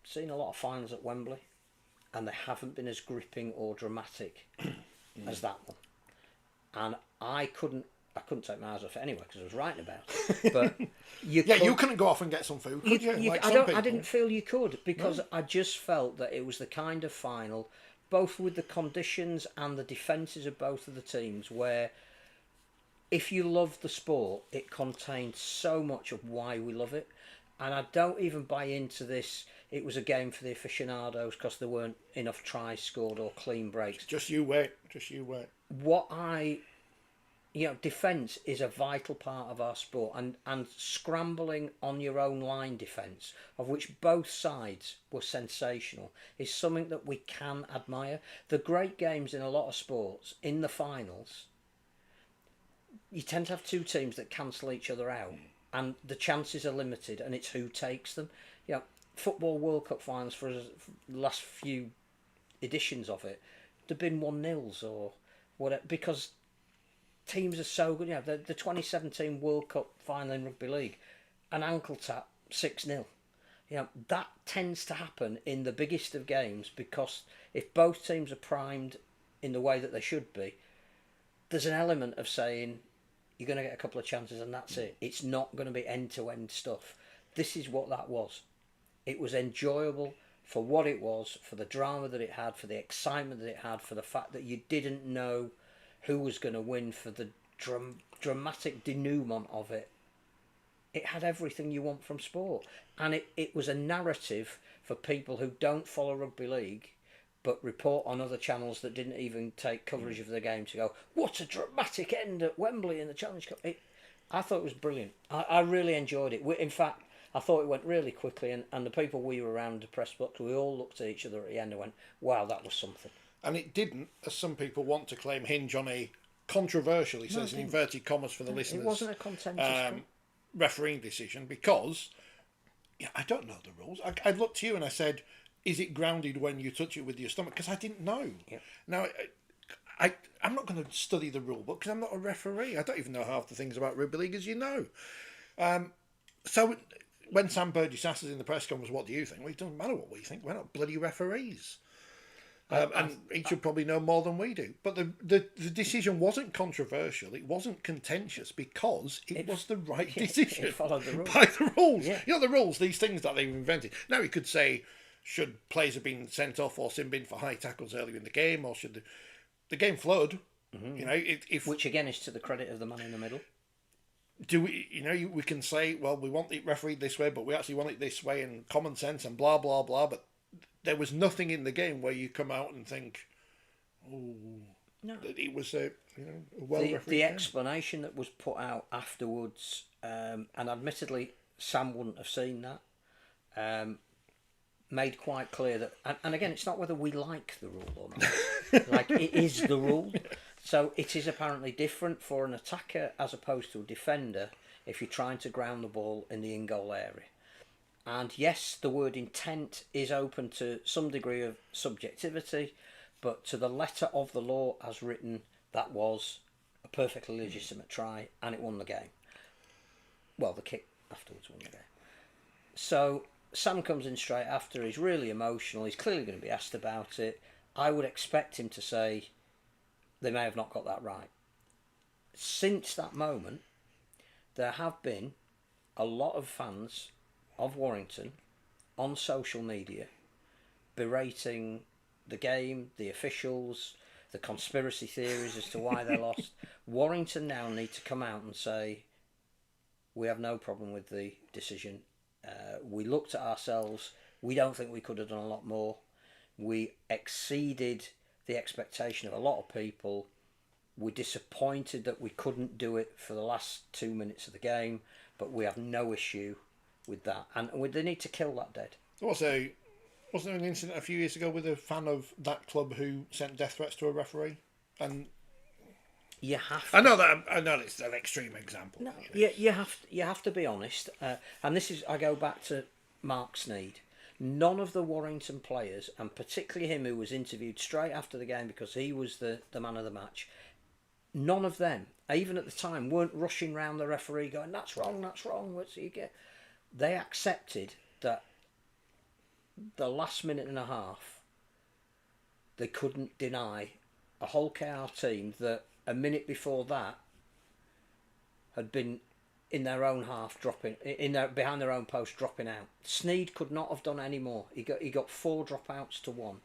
seen a lot of finals at Wembley, and they haven't been as gripping or dramatic as that one. And I couldn't take my eyes off it anyway because I was writing about it. But you couldn't go off and get some food, could you? I didn't feel you could, because I just felt that it was the kind of final, both with the conditions and the defences of both of the teams, where if you love the sport, it contained so much of why we love it. And I don't even buy into this, it was a game for the aficionados because there weren't enough tries scored or clean breaks. Just you wait. Defence is a vital part of our sport, and scrambling on your own line defence, of which both sides were sensational, is something that we can admire. The great games in a lot of sports, in the finals, you tend to have two teams that cancel each other out, and the chances are limited, and it's who takes them. Football World Cup finals for the last few editions of it, there've been 1-0s or whatever, because teams are so good. The 2017 World Cup final in Rugby League, an ankle tap, 6-0. That tends to happen in the biggest of games, because if both teams are primed in the way that they should be, there's an element of saying you're going to get a couple of chances and that's it. It's not going to be end-to-end stuff. this is what that was. It was enjoyable for what it was, for the drama that it had, for the excitement that it had, for the fact that you didn't know who was going to win, for the dramatic denouement of it. It had everything you want from sport. And it was a narrative for people who don't follow rugby league but report on other channels that didn't even take coverage of the game to go, what a dramatic end at Wembley in the Challenge Cup. I thought it was brilliant. I really enjoyed it. In fact, I thought it went really quickly, and the people we were around the press box, we all looked at each other at the end and went, wow, that was something. And it didn't, as some people want to claim, hinge on a controversial, he says in inverted commas for the listeners. It wasn't a contentious refereeing decision, because I don't know the rules. I looked to you and I said, is it grounded when you touch it with your stomach? Because I didn't know. Yep. Now, I'm not going to study the rule book because I'm not a referee. I don't even know half the things about rugby league, as you know. So when Sam Burgess asked us in the press conference, what do you think? Well, it doesn't matter what we think. We're not bloody referees. And he should probably know more than we do. But the decision wasn't controversial. It wasn't contentious because it was the right decision. It followed the rules. By the rules. Yeah. You know, the rules, these things that they've invented. Now, you could say, should players have been sent off or sin bin for high tackles earlier in the game, or should the game flowed? Mm-hmm. You know, which again is to the credit of the man in the middle. Do we? You know, we can say, well, we want it refereed this way, but we actually want it this way, and common sense and blah blah blah. But there was nothing in the game where you come out and think, oh, no, it was a well refereed. The explanation that was put out afterwards, and admittedly, Sam wouldn't have seen that. Made quite clear that, and again, it's not whether we like the rule or not. Like, it is the rule. So it is apparently different for an attacker as opposed to a defender if you're trying to ground the ball in the in-goal area. And yes, the word intent is open to some degree of subjectivity, but to the letter of the law as written, that was a perfectly legitimate try, and it won the game. Well, the kick afterwards won the game. So Sam comes in straight after, he's really emotional, he's clearly going to be asked about it. I would expect him to say, they may have not got that right. Since that moment, there have been a lot of fans of Warrington on social media berating the game, the officials, the conspiracy theories as to why they lost. Warrington now need to come out and say, we have no problem with the decision. We looked at ourselves. We don't think we could have done a lot more. We exceeded the expectation of a lot of people. We're disappointed that we couldn't do it for the last 2 minutes of the game, but we have no issue with that. And they need to kill that dead. Wasn't there an incident a few years ago with a fan of that club who sent death threats to a referee? And you have to, I know it's an extreme example. No, you have to be honest. And this is, I go back to Mark Sneed. None of the Warrington players, and particularly him who was interviewed straight after the game because he was the man of the match, none of them, even at the time, weren't rushing round the referee going, that's wrong, what's you get? They accepted that the last minute and a half, they couldn't deny a whole KR team that a minute before that had been in their own half dropping, behind their own post dropping out. Sneed could not have done any more. He got 4 dropouts to 1.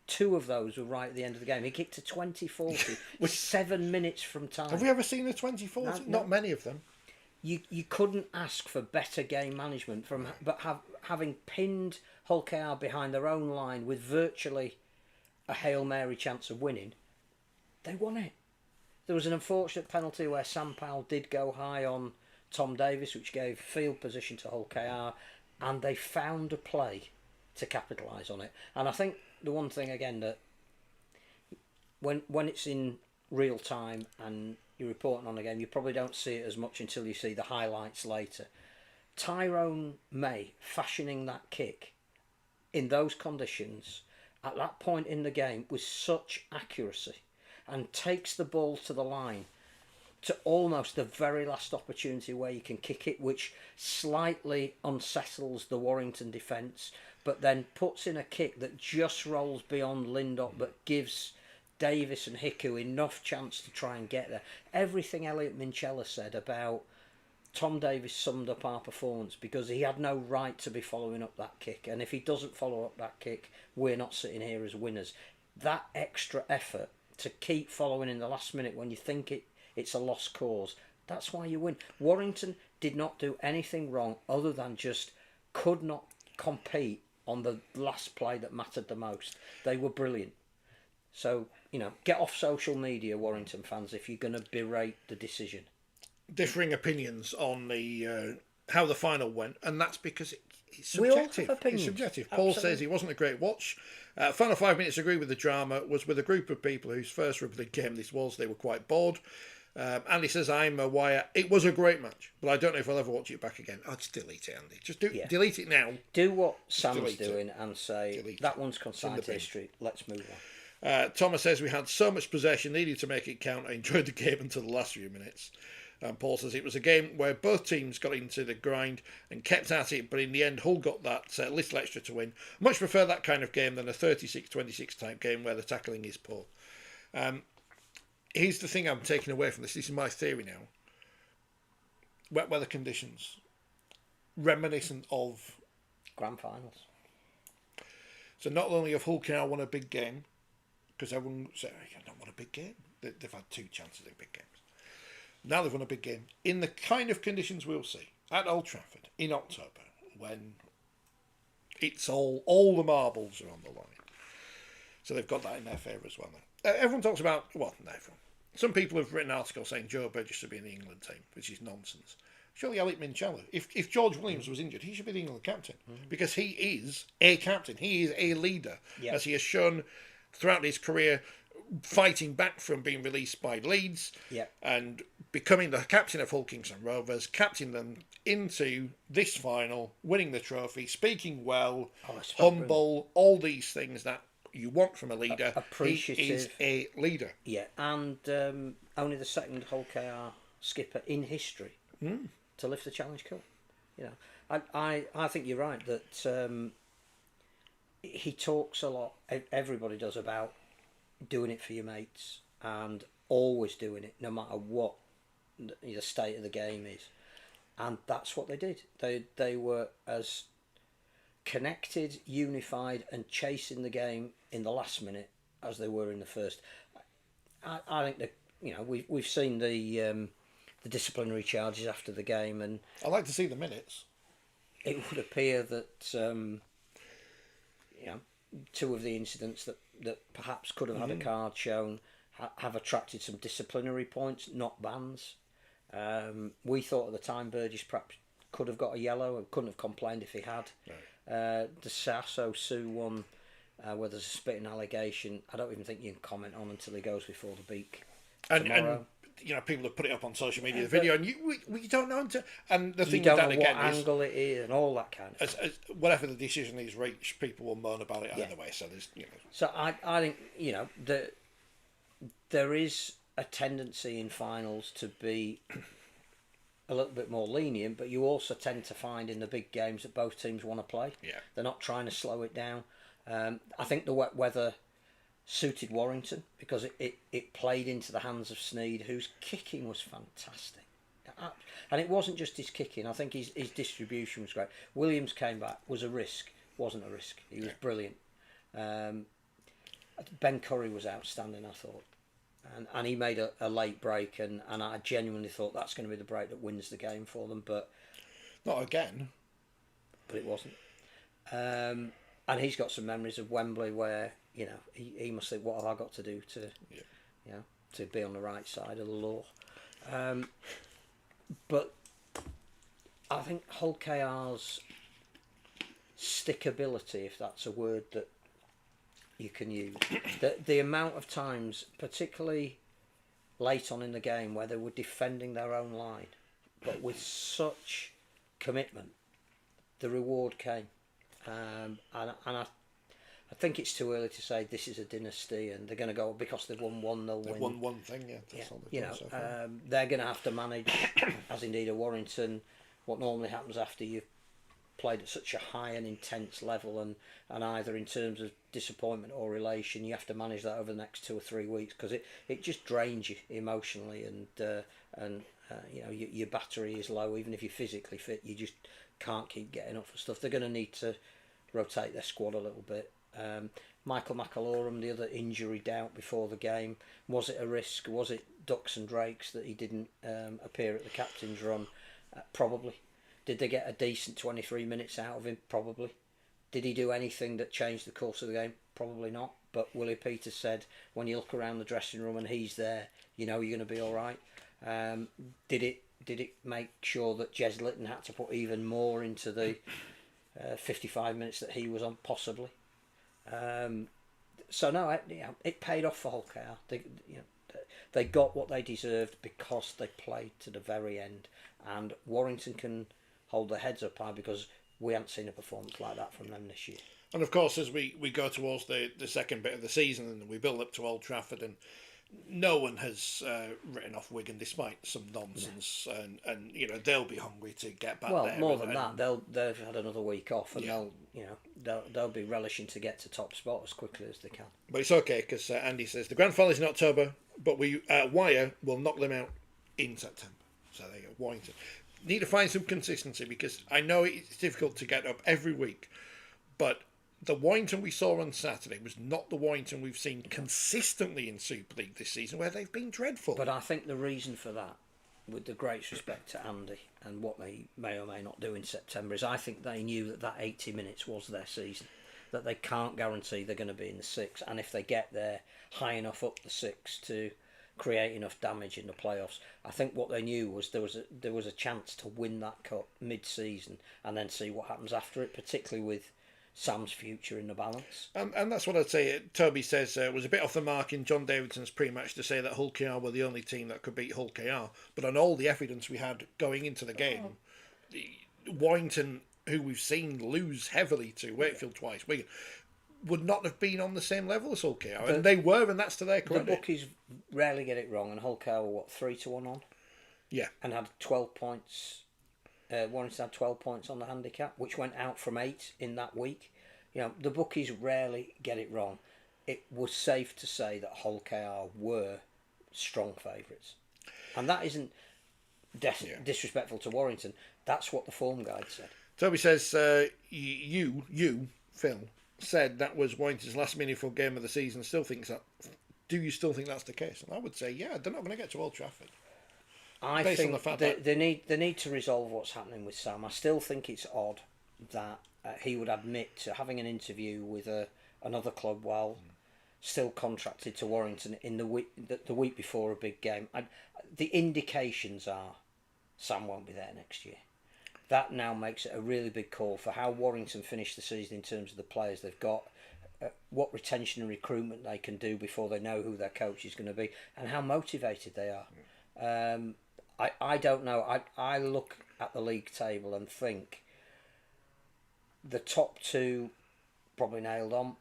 2 of those were right at the end of the game. He kicked a 20-40 with 7 minutes from time. Have we ever seen a 20-40? No. Not many of them. You couldn't ask for better game management having pinned Hull KR behind their own line with virtually a Hail Mary chance of winning. They won it. There was an unfortunate penalty where Sam Powell did go high on Tom Davis, which gave field position to Hull KR, and they found a play to capitalise on it. And I think the one thing again that when it's in real time and you're reporting on a game, you probably don't see it as much until you see the highlights later. Tyrone May fashioning that kick in those conditions at that point in the game with such accuracy and takes the ball to the line to almost the very last opportunity where you can kick it, which slightly unsettles the Warrington defence, but then puts in a kick that just rolls beyond Lindop but gives Davis and Hiku enough chance to try and get there. Everything Elliot Minchella said about Tom Davies summed up our performance, because he had no right to be following up that kick, and if he doesn't follow up that kick, we're not sitting here as winners. That extra effort to keep following in the last minute when you think it's a lost cause, that's why you win. Warrington did not do anything wrong other than just could not compete on the last play that mattered the most. They were brilliant. So, get off social media, Warrington fans, if you're going to berate the decision. Differing opinions on the how the final went, and that's because it's subjective. We all have opinions. It's subjective. Absolutely. Paul says he wasn't a great watch. Final 5 minutes agree with the drama, was with a group of people whose first rugby league game this was. They were quite bored. Andy says, I'm a wire. It was a great match, but I don't know if I'll ever watch it back again. I'll just delete it, Andy. Just delete it now. Do what Sam's doing and say, that one's consigned to history. Let's move on. Thomas says, we had so much possession, needed to make it count. I enjoyed the game until the last few minutes. And Paul says, it was a game where both teams got into the grind and kept at it, but in the end, Hull got that little extra to win. Much prefer that kind of game than a 36-26 type game where the tackling is poor. Here's the thing I'm taking away from this. This is my theory now. Wet weather conditions, reminiscent of grand finals. So not only have Hull Canal won a big game, because everyone said, "You don't want a big game." They've had 2 chances in big games. Now they've won a big game in the kind of conditions we'll see at Old Trafford in October, when it's all the marbles are on the line. So they've got that in their favour as well now. Everyone talks about, well, not everyone. Some people have written articles saying Joe Burgess should be in the England team, which is nonsense. Surely Elliot Minchella, if George Williams was injured, he should be the England captain, because he is a captain. He is a leader, as he has shown throughout his career, fighting back from being released by Leeds and becoming the captain of Hull Kingston Rovers, captaining them into this final, winning the trophy, speaking well, humble, all these things that you want from a leader. Appreciative. He is a leader. Yeah, and only the second Hull KR skipper in history to lift the Challenge Cup. I think you're right that he talks a lot. Everybody does, about doing it for your mates and always doing it, no matter what the state of the game is. And that's what they did. They were as connected, unified, and chasing the game in the last minute as they were in the first. I think that we've seen the disciplinary charges after the game, and I'd like to see the minutes. It would appear that 2 of the incidents that perhaps could have had a card shown have attracted some disciplinary points, not bans. We thought at the time Burgess perhaps could have got a yellow and couldn't have complained if he had. Right. The Sasso Sue one, where there's a spitting allegation, I don't even think you can comment on until he goes before the beak tomorrow. And people have put it up on social media, the video, and we don't know until. And the thing you don't with that know again what is, angle it is and all that kind of stuff. Whatever the decision is reached, people will moan about it either way. So there's So I think there is a tendency in finals to be a little bit more lenient, but you also tend to find in the big games that both teams want to play. Yeah. They're not trying to slow it down. I think the wet weather suited Warrington because it played into the hands of Sneed, whose kicking was fantastic. And it wasn't just his kicking, I think his distribution was great. Williams came back, was a risk, wasn't a risk. He was brilliant. Ben Curry was outstanding, I thought. And he made a late break, and I genuinely thought that's going to be the break that wins the game for them, but not again. But it wasn't. And he's got some memories of Wembley where he must think, what have I got to do to to be on the right side of the law. But I think Hull KR's stickability, if that's a word that you can use, the amount of times, particularly late on in the game, where they were defending their own line, but with such commitment, the reward came. And I think it's too early to say this is a dynasty and they're going to go because they've won one, they'll win. They've won one thing, That's all they've done so far. They're going to have to manage, as indeed a Warrington, what normally happens after you've played at such a high and intense level, and either in terms of disappointment or elation, you have to manage that over the next 2 or 3 weeks, because it just drains you emotionally and Your battery is low. Even if you're physically fit, you just can't keep getting up for stuff. They're going to need to rotate their squad a little bit. Michael McAlorum, the other injury doubt before the game. Was it a risk? Was it ducks and drakes that he didn't appear at the captain's run? Probably. Did they get a decent 23 minutes out of him? Probably. Did he do anything that changed the course of the game? Probably not. But Willie Peters said, when you look around the dressing room and he's there, you know you're going to be all right. Did it make sure that Jez Litton had to put even more into the 55 minutes that he was on? Possibly. So no, it paid off for Hull KR. They got what they deserved because they played to the very end, and Warrington can hold their heads up high because we haven't seen a performance like that from them this year. And of course, as we go towards the second bit of the season and we build up to Old Trafford, and no one has written off Wigan despite some nonsense, and they'll be hungry to get back there. Well, more than that, they've had another week off, and they'll be relishing to get to top spot as quickly as they can. But it's okay because Andy says the grand final is in October, but Wire will knock them out in September. So there you go, Warrington. Need to find some consistency because I know it's difficult to get up every week, but the Warrington we saw on Saturday was not the Warrington we've seen consistently in Super League this season, where they've been dreadful. But I think the reason for that, with the greatest respect to Andy and what they may or may not do in September, is I think they knew that 80 minutes was their season, that they can't guarantee they're going to be in the six, and if they get there high enough up the six to create enough damage in the playoffs, I think what they knew was there was a chance to win that cup mid-season and then see what happens after it, particularly with Sam's future in the balance. And that's what I'd say. Toby says it was a bit off the mark in John Davidson's pre-match to say that Hull KR were the only team that could beat Hull KR. But on all the evidence we had going into the game, Warrington, who we've seen lose heavily to Wakefield twice, Wigan, would not have been on the same level as Hull KR. And they were, and that's to their credit. The bookies rarely get it wrong, and Hull KR were, 3-1 on? Yeah. And had 12 points. Warrington had 12 points on the handicap, which went out from 8 in that week. The bookies rarely get it wrong. It was safe to say that Hull KR were strong favourites. And that isn't disrespectful to Warrington. That's what the form guide said. Toby says, you, Phil, said that was Warrington's last meaningful game of the season. Do you still think that's the case? And I would say, yeah, they're not going to get to Old Trafford. I think they need to resolve what's happening with Sam. I still think it's odd that he would admit to having an interview with another club while still contracted to Warrington in the week before a big game. The indications are Sam won't be there next year. That now makes it a really big call for how Warrington finish the season in terms of the players they've got, what retention and recruitment they can do before they know who their coach is going to be, and how motivated they are. I don't know. I look at the league table and think the top two probably nailed on.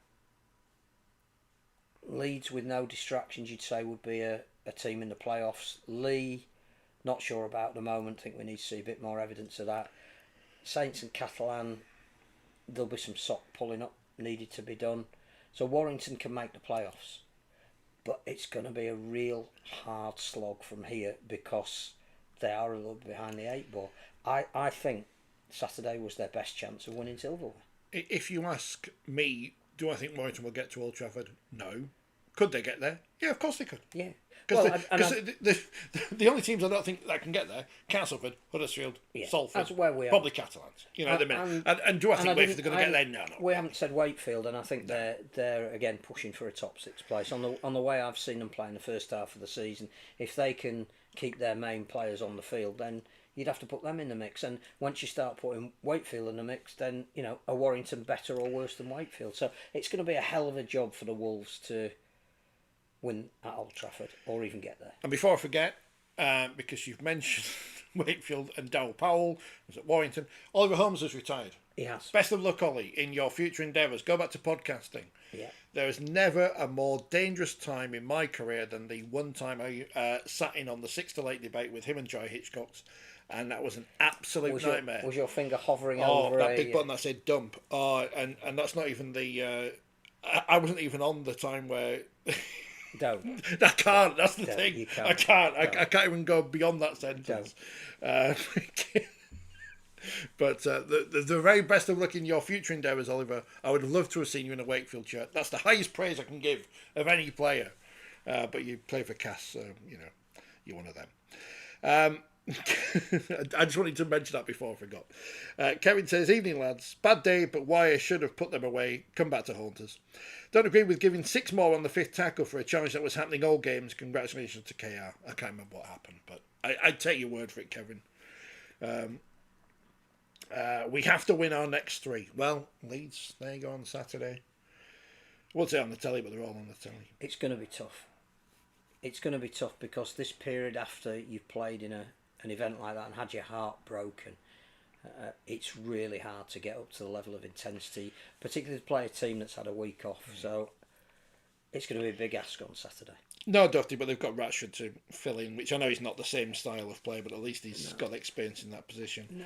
Leeds with no distractions, you'd say, would be a team in the playoffs. Lee, not sure about at the moment. Think we need to see a bit more evidence of that. Saints and Catalan, there'll be some sock pulling up needed to be done. So Warrington can make the playoffs. But it's going to be a real hard slog from here because they are a little bit behind the 8 ball. I think Saturday was their best chance of winning silverware. If you ask me, do I think Warrington will get to Old Trafford? No. Could they get there? Yeah, of course they could. Yeah. Because the only teams I don't think that can get there, Castleford, Huddersfield, Salford, that's where we are. Probably Catalans. At the minute. And do I think Wakefield are going to get there? No. We haven't said Wakefield, and I think they're again pushing for a top 6 place. On the way I've seen them play in the first half of the season, if they can keep their main players on the field, then you'd have to put them in the mix. And once you start putting Wakefield in the mix, then are Warrington better or worse than Wakefield? So it's going to be a hell of a job for the Wolves to win at Old Trafford or even get there. And before I forget, because you've mentioned Wakefield and Darryl Powell was at Warrington, Oliver Holmes has retired. He has. Best of luck, Ollie, in your future endeavours. Go back to podcasting. Yeah. There is never a more dangerous time in my career than the one time I sat in on the 6 to 8 debate with him and Joy Hitchcox, and that was an absolute nightmare. Was your finger hovering over that big button that said dump? And that's not even the... I wasn't even on the time where Don't. I can't. That's the Don't. thing. You can't. I can't. I Don't. can't even go beyond that sentence. But the very best of luck in your future endeavours, Oliver. I would love to have seen you in a Wakefield shirt. That's the highest praise I can give of any player. But you play for Cass, so you're one of them. I just wanted to mention that before I forgot. Kevin says, "Evening lads, bad day, but Wire should have put them away. Come back to haunt us. Don't agree with giving 6 more on the 5th tackle for a challenge that was happening all games. Congratulations to KR." I can't remember what happened, but I'd take your word for it, Kevin. We have to win our next 3. Well, Leeds, there you go on Saturday. What's it on the telly, but they're all on the telly. It's going to be tough. It's going to be tough because this period after you've played in an event like that and had your heart broken, it's really hard to get up to the level of intensity, particularly to play a team that's had a week off. So it's going to be a big ask on Saturday. No, Duffy, but they've got Rashford to fill in, which I know he's not the same style of play, but at least he's got experience in that position.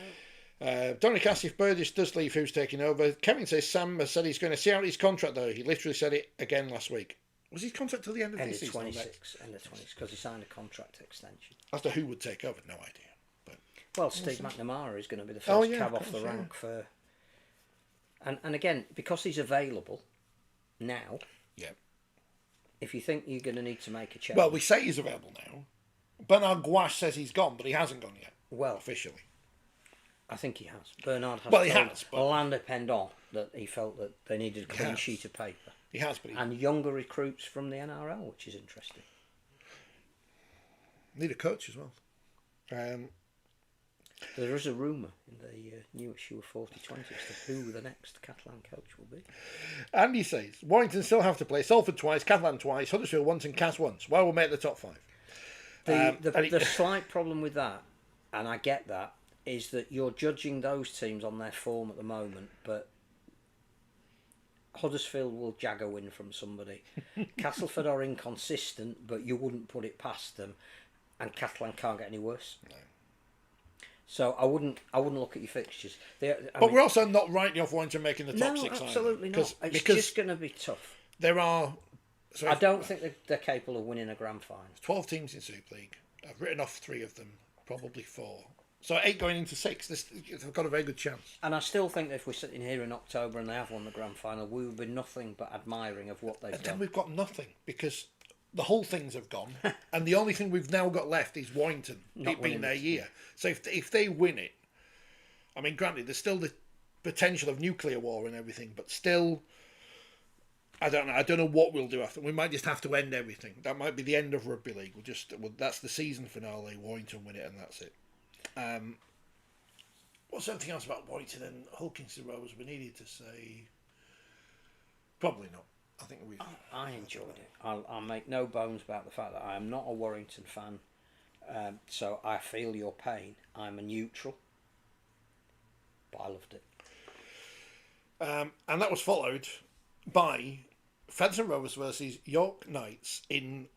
No. Dominic asks if Burgess does leave, who's taking over. Kevin says Sam has said he's going to see out his contract, though. He literally said it again last week. Was his contract till the end of this season? End of 26, because he signed a contract extension. As to who would take over, no idea. But well, Steve McNamara is going to be the first cab off the rank for. And again, because he's available now. Yeah. If you think you're going to need to make a change. Well, we say he's available now. Bernard Gouache says he's gone, but he hasn't gone yet. Well, officially. I think he has. Bernard has. Well, he has. But Orlando Pendon that he felt that they needed a clean sheet of paper. He has, but and younger recruits from the NRL, which is interesting. Need a coach as well. There is a rumour in the new issue of 4020 as to who the next Catalan coach will be. Andy says Warrington still have to play Salford twice, Catalan twice, Huddersfield once, and Cass once. Why will make the top 5? The slight problem with that, and I get that, is that you're judging those teams on their form at the moment, but Huddersfield will jag a win from somebody. Castleford are inconsistent, but you wouldn't put it past them, and Catalan can't get any worse. No. So I wouldn't look at your fixtures. We're also not writing off Warrington making the top 6. No, absolutely not. It's just going to be tough. There are. I don't think they're capable of winning a grand final. 12 teams in Super League. I've written off 3 of them, probably 4. So 8 going into 6. They've got a very good chance. And I still think that if we're sitting here in October and they have won the grand final, we would be nothing but admiring of what they've done. Then we've got nothing because the whole things have gone, and the only thing we've now got left is Warrington. It being their year. So if they win it, I mean, granted, there's still the potential of nuclear war and everything, but still, I don't know. I don't know what we'll do after. We might just have to end everything. That might be the end of rugby league. That's the season finale. Warrington win it, and that's it. What's something else about Warrington and Hulkinson Rovers we needed to say? Probably not. I think I enjoyed it. I'll make no bones about the fact that I am not a Warrington fan, so I feel your pain. I'm a neutral, but I loved it. And that was followed by Featherston Rovers versus York Knights in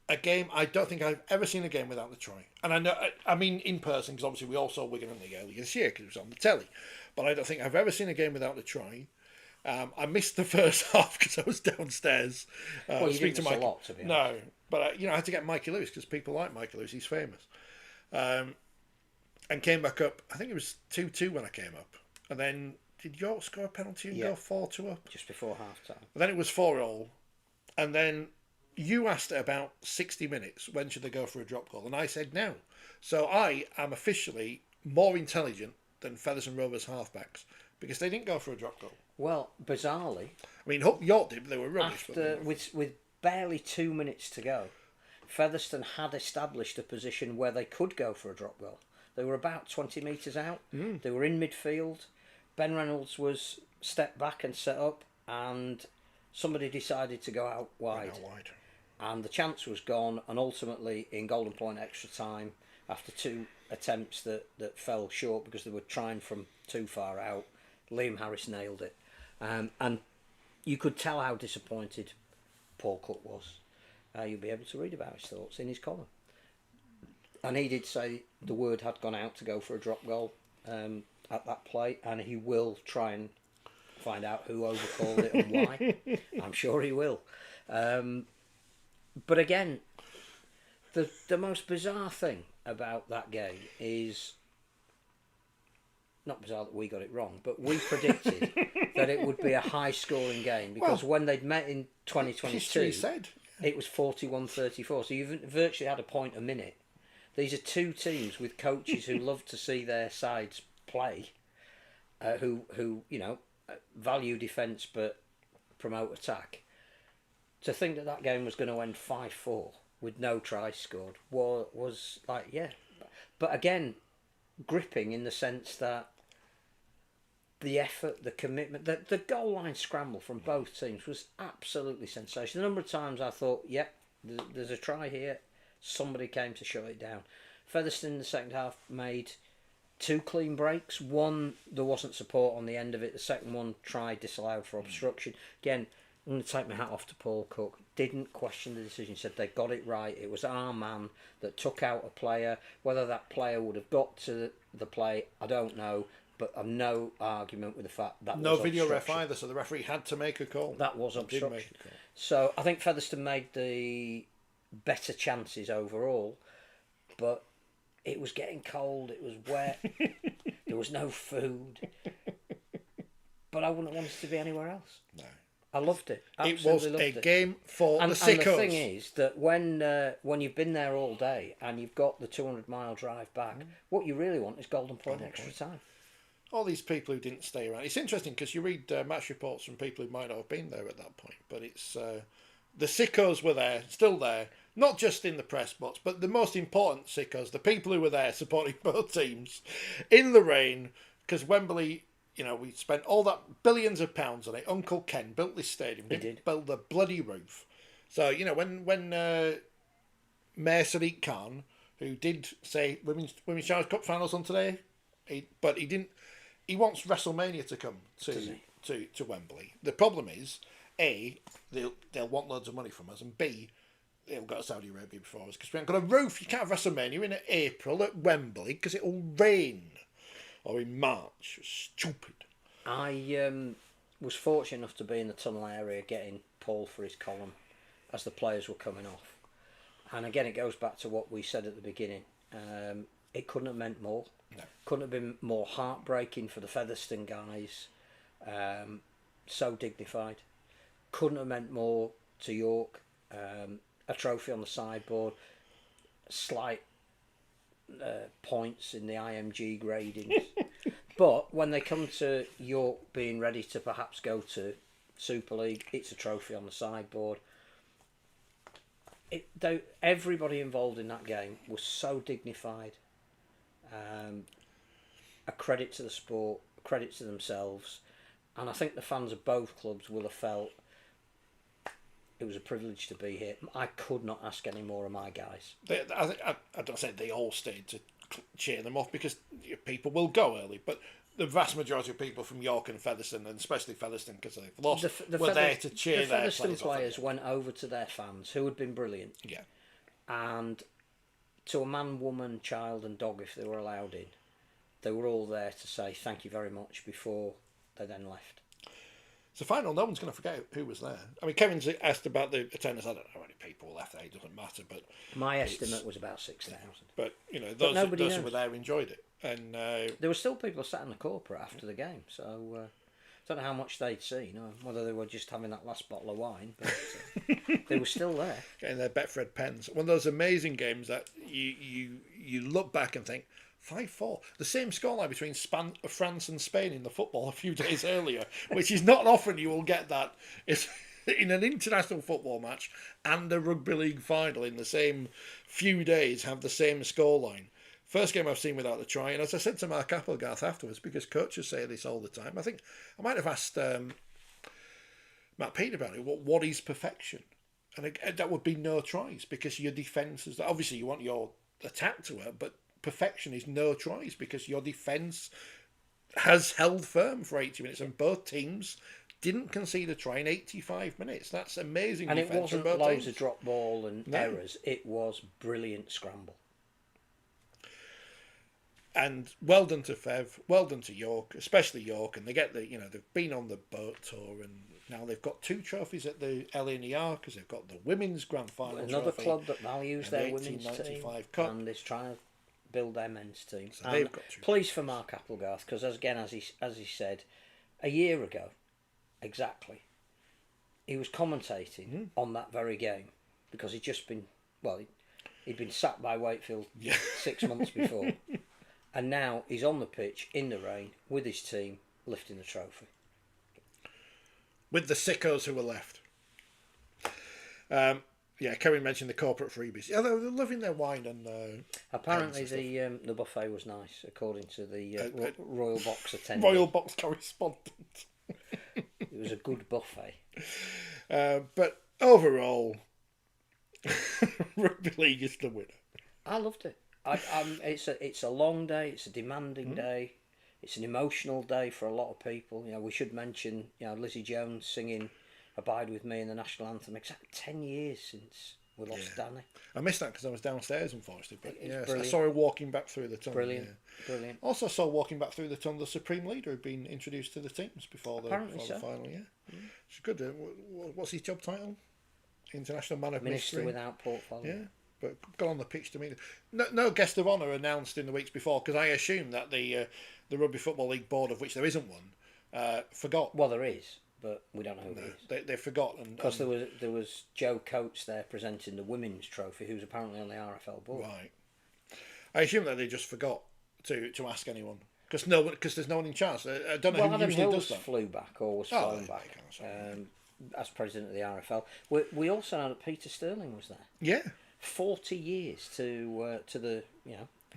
a game. I don't think I've ever seen a game without the try. And I mean in person, because obviously we all saw Wigan and League earlier this year because it was on the telly. But I don't think I've ever seen a game without the try. I missed the first half because I was downstairs. Well, you didn't miss a lot, to be honest. No, but I had to get Mikey Lewis because people like Mikey Lewis. He's famous. And came back up. I think it was 2-2 when I came up. And then did York score a penalty and go 4-2 up? Just before half time. And then it was 4-4. And then you asked at about 60 minutes when should they go for a drop goal, and I said no. So I am officially more intelligent than Featherston Rovers halfbacks because they didn't go for a drop goal. Well, bizarrely, I mean, York did, but they were rubbish. With barely 2 minutes to go, Featherston had established a position where they could go for a drop goal. They were about 20 metres out. They were in midfield. Ben Reynolds was stepped back and set up, and somebody decided to go out wide. And the chance was gone, and ultimately in Golden Point extra time, after 2 attempts that fell short because they were trying from too far out, Liam Harris nailed it. And you could tell how disappointed Paul Cook was. You'll be able to read about his thoughts in his column. And he did say the word had gone out to go for a drop goal at that play, and he will try and find out who overcalled it and why. I'm sure he will. But again, the most bizarre thing about that game is not bizarre that we got it wrong, but we predicted that it would be a high-scoring game because when they'd met in 2022, said it was 41-34. So you virtually had a point a minute. These are two teams with coaches who love to see their sides play, who value defence but promote attack. To think that game was going to end 5-4 with no tries scored was like, yeah. But again, gripping in the sense that the effort, the commitment, the goal line scramble from both teams was absolutely sensational. The number of times I thought, yep, there's a try here. Somebody came to shut it down. Featherston in the second half made 2 clean breaks. One, there wasn't support on the end of it. The second one, try disallowed for obstruction. Again, I'm going to take my hat off to Paul Cook. Didn't question the decision. Said they got it right. It was our man that took out a player. Whether that player would have got to the play, I don't know. But I've no argument with the fact that no was video ref obstruction. either, so the referee had to make a call. That was obstruction. So I think Featherston made the better chances overall, but it was getting cold. It was wet. There was no food. But I wouldn't want it to be anywhere else. No. I loved it. It was a game for the sickos. And the thing is that when you've been there all day and you've got the 200-mile drive back, what you really want is golden point extra time. All these people who didn't stay around. It's interesting because you read match reports from people who might not have been there at that point, but it's the sickos were there, still there, not just in the press box, but the most important sickos, the people who were there supporting both teams in the rain, because Wembley, we spent all that billions of pounds on it. Uncle Ken built this stadium. He did build the bloody roof. So, when Mayor Sadiq Khan, who did say Women's Challenge Cup finals on today, but he didn't. He wants WrestleMania to come to Wembley. The problem is, A, they'll want loads of money from us, and B, they'll go to Saudi Arabia before us because we haven't got a roof. You can't have WrestleMania in April at Wembley because it'll rain. Or in March. Stupid. I was fortunate enough to be in the tunnel area getting Paul for his column as the players were coming off. And again, it goes back to what we said at the beginning. It couldn't have meant more. No. Couldn't have been more heartbreaking for the Featherston guys. So dignified. Couldn't have meant more to York. A trophy on the sideboard. Slight points in the IMG gradings. But when they come to York being ready to perhaps go to Super League, it's a trophy on the sideboard. Everybody involved in that game was so dignified. A credit to the sport, a credit to themselves, and I think the fans of both clubs will have felt it was a privilege to be here. I could not ask any more of my guys. I don't say they all stayed to cheer them off because people will go early, but the vast majority of people from York and Featherston, and especially Featherston because they've lost, were there to cheer their players. The Featherston players went over to their fans, who had been brilliant. Yeah. And to a man, woman, child and dog, if they were allowed in, they were all there to say thank you very much before they then left. So final, no one's going to forget who was there. I mean, Kevin's asked about the attendance. I don't know how many people were left there. It doesn't matter. But my estimate was about 6,000. But those who were there enjoyed it. And there were still people sat in the corporate after the game. So I don't know how much they'd seen, or whether they were just having that last bottle of wine. But they were still there, getting their Betfred pens. One of those amazing games that you look back and think. 5-4. The same scoreline between France and Spain in the football a few days earlier, which is not often you will get that. It's in an international football match and a rugby league final in the same few days have the same scoreline. First game I've seen without the try, and as I said to Mark Applegarth afterwards, because coaches say this all the time, I think I might have asked Matt Payne about it. What is perfection? And that would be no tries because your defence is obviously you want your attack to work, but perfection is no tries because your defence has held firm for 80 minutes and both teams didn't concede a try in 85 minutes. That's amazing. And it wasn't loads of drop ball and No. errors. It was brilliant scramble. And well done to Fev, well done to York, especially York. And they get they've been on the boat tour and Now they've got 2 trophies at the LNER because they've got the women's grand final Another trophy club that values and their the women's 1895 team Cup. and is trying to build their men's team. So and they've got 2. pleased for Mark Applegarth because, as he said, a year ago, exactly, he was commentating on that very game because he'd just been he'd been sacked by Wakefield 6 months before, and now he's on the pitch in the rain with his team lifting the trophy. With the sickos who were left. Kevin mentioned the corporate freebies. Yeah, they're loving their wine and. Apparently, the buffet was nice, according to the Royal Box attendant. Royal Box correspondent. It was a good buffet. But overall, rugby league is the winner. I loved it. It's a long day. It's a demanding day. It's an emotional day for a lot of people. We should mention Lizzie Jones singing "Abide with Me" in the national anthem. Exactly 10 years since we lost Danny. I missed that because I was downstairs, unfortunately. But I brilliant. saw her walking back through the tunnel. Brilliant. Also saw walking back through the tunnel the Supreme Leader who'd been introduced to the teams before the final. Yeah, it's good. What's his job title? International Man of Minister Mystery. without portfolio. Yeah, but got on the pitch to meet. No guest of honour announced in the weeks before because I assumed that the Rugby Football League board, of which there isn't one, forgot. Well, there is, but we don't know who it is. They forgot, because there was Joe Coates there presenting the women's trophy, who's apparently on the RFL board. Right. I assume that they just forgot to ask anyone because there's no one in charge. I don't know who Adam usually Hills does that. flew back or was flown back as president of the RFL. We also know that Peter Sterling was there. Yeah. 40 years to the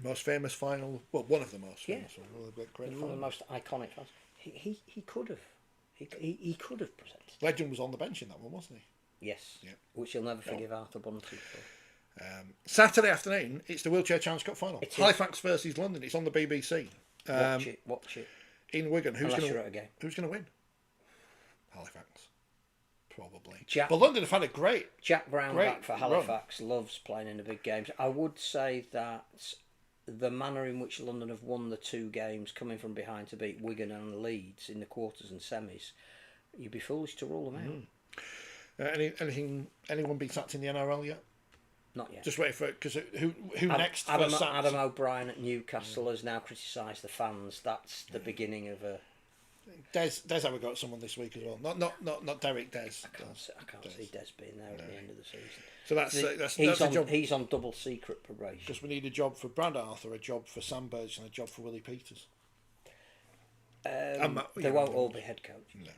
most famous final. Well, one of the most famous. One of the most iconic finals. He could have. He could have presented. Legend was on the bench in that one, wasn't he? Yes. Yeah. Which he'll never forgive Arthur Bunty for. Saturday afternoon, it's the Wheelchair Challenge Cup final. Halifax versus London. It's on the BBC. Watch it. In Wigan. Who's going to win? Halifax. Probably. But London have had a great Jack Brown back for Halifax. Loves playing in the big games. I would say that the manner in which London have won the 2 games, coming from behind to beat Wigan and Leeds in the quarters and semis, you'd be foolish to rule them out. Anyone been sacked in the NRL yet? Not yet. Just waiting for it, because who next? Adam O'Brien at Newcastle has now criticised the fans. That's the beginning of a. Des have got someone this week as well. Not Derek Des. I can't see Des being there at the end of the season. So that's a job. He's on double secret probation. Because we need a job for Brad Arthur, a job for Sam Burge, and a job for Willie Peters. They won't all be head coach. No.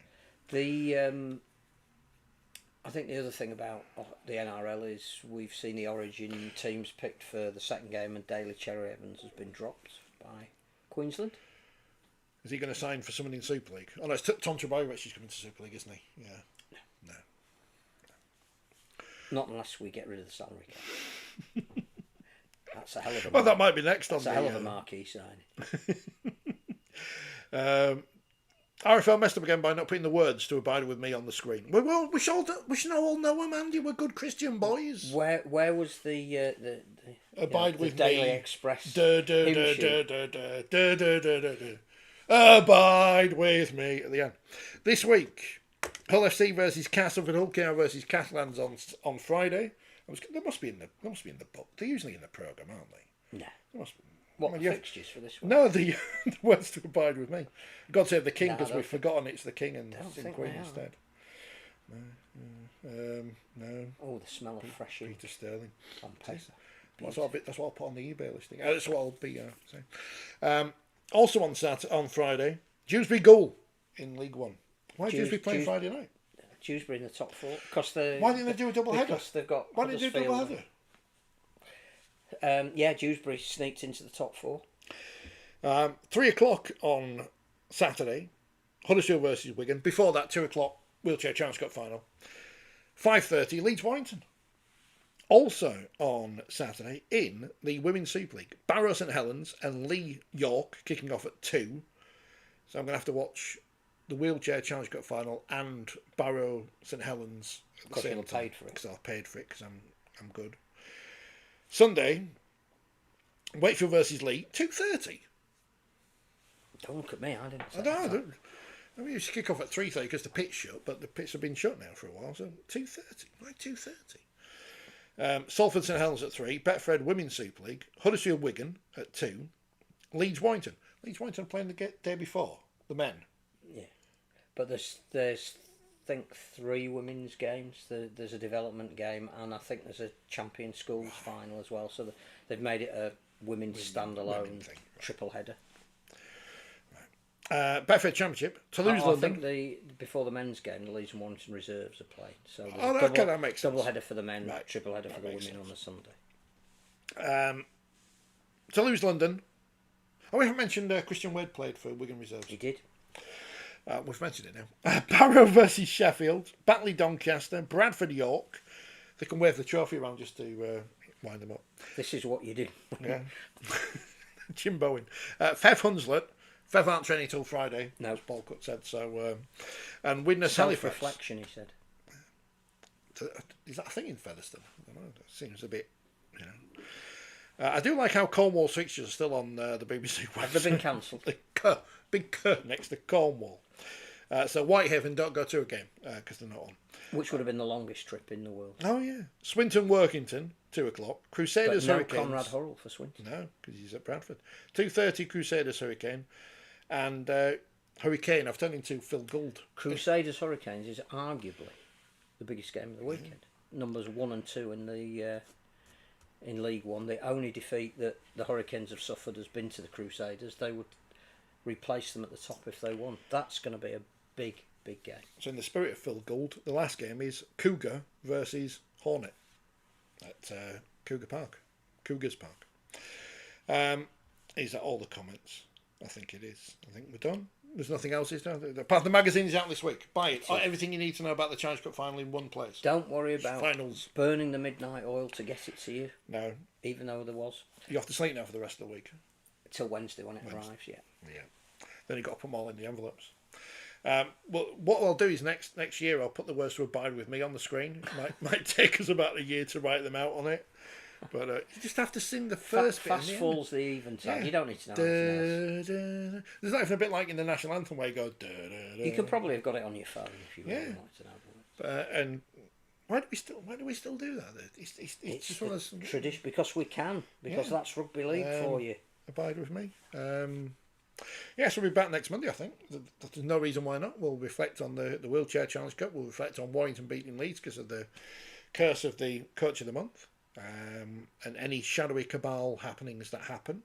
I think the other thing about the NRL is we've seen the Origin teams picked for the second game, and Daly Cherry Evans has been dropped by Queensland. Is he going to sign for someone in Super League? Oh no, it's Tom Trebojevic who's coming to Super League, isn't he? Yeah. No. Not unless we get rid of the salary cap. That's a hell of a. Well, that might be next on the. That's a hell of a marquee signing. RFL messed up again by not putting the words "to abide with me" on the screen. We should all know them, Andy. We're good Christian boys. Where was the abide with the me? Daily Express. Abide with me at the end. This week, Hull FC versus Castleford, Hull KR versus Cathlands on Friday. They must be in the book. They're usually in the programme, aren't they? No. What fixtures for this one? No, the words to abide with me. God save the King, because we've forgotten it's the King and Queen instead. No. Oh, the smell of fresh Peter Sterling. On paper. That's what I'll put on the eBay listing. That's what I'll be saying. Also on Friday, Dewsbury Goal in League One. Why Dewsbury playing Friday night? Dewsbury in the top 4. Why didn't they do a double header? Because they've got. Why didn't they do a double header? Dewsbury sneaked into the top 4. 3 o'clock on Saturday, Huddersfield versus Wigan. Before that, 2 o'clock, Wheelchair Challenge Cup final. 5:30, Leeds Warrington. Also on Saturday in the Women's Super League, Barrow St Helens and Lee York kicking off at 2. So I'm going to have to watch the Wheelchair Challenge Cup final and Barrow St Helens at the same time. Because I've paid for it because I'm good. Sunday, Wakefield versus Leigh, 2:30. Don't look at me, I didn't say I don't. I mean, you should kick off at 3:30 because the pit's shut, but the pits have been shut now for a while, so 2:30. Why 2:30? Salford St Helens at 3, Betfred Women's Super League, Huddersfield Wigan at 2, Leeds Warrington. Leeds Warrington are playing the day before, the men. Yeah. But there's I think 3 women's games. There's a development game, and I think there's a champion schools final as well. So they've made it a women's standalone triple header. Betfred Championship, Toulouse London. I think before the men's game, the Leeds and Warrington reserves are played. So that makes sense. Double header for the men, Right. triple header for the women sense. on the Sunday. Toulouse London. Oh, we haven't mentioned Christian Wade played for Wigan Reserves. He did. We've mentioned it now. Barrow versus Sheffield, Batley Doncaster, Bradford York. They can wave the trophy around just to wind them up. This is what you do. Yeah. Jim Bowen. Fev Hunslet. Fev aren't training till Friday. No. As Paul Cook said. So, and Widnes Halifax. Self-reflection, he said. Is that a thing in Featherston? I don't know. It seems a bit, I do like how Cornwall's fixtures are still on the BBC website. Have they been cancelled? Big curve next to Cornwall. So Whitehaven don't go to a game because they're not on. Which would have been the longest trip in the world. Oh yeah, Swinton Workington 2:00. Crusaders But no Hurricanes. Conrad Hurrell for Swinton. No, because he's at Bradford. 2:30 Crusaders Hurricane, and Hurricane. I've turned into Phil Gould. Crusaders Hurricanes is arguably the biggest game of the weekend. Numbers 1 and 2 in the in League One. The only defeat that the Hurricanes have suffered has been to the Crusaders. They would replace them at the top if they won. That's going to be a big game. So in the spirit of Phil Gould, the last game is Cougar versus Hornet at Cougars Park. Is that all the comments? I think it is. I think we're done. There's nothing else. Apart the magazine is out this week. Buy it. Everything you need to know about the Challenge Cup final in one place. Don't worry about finals. Burning the midnight oil to get it to you. No. Even though there was. You have to sleep now for the rest of the week. Till Wednesday when it arrives, yeah. Then you've got to put them all in the envelopes. Well, what I'll do is next year I'll put the words to abide with me on the screen. It might take us about a year to write them out on it. But you just have to sing the first bit. Fast falls the eventide. You don't need to know anything else. There's not even a bit like in the national anthem where you go. You could probably have got it on your phone if you really wanted to know. And why do we still do that? It's just one of those tradition because we can. Because that's rugby league for you. Abide with me. So we'll be back next Monday, I think. There's no reason why not. We'll reflect on the Wheelchair Challenge Cup. We'll reflect on Warrington beating Leeds because of the curse of the Coach of the Month. And any shadowy cabal happenings that happen.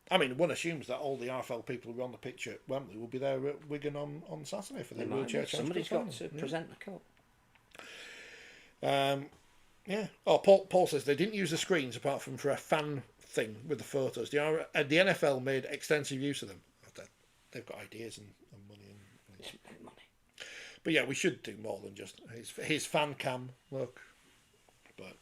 I mean, one assumes that all the RFL people who are on the pitch at Wembley will be there at Wigan on Saturday for the Wheelchair Challenge Cup. Somebody's got to present the cup. Oh, Paul says they didn't use the screens apart from for a fan thing with the photos. The NFL made extensive use of them. They've got ideas and money. But yeah, we should do more than just his fan cam. Look. But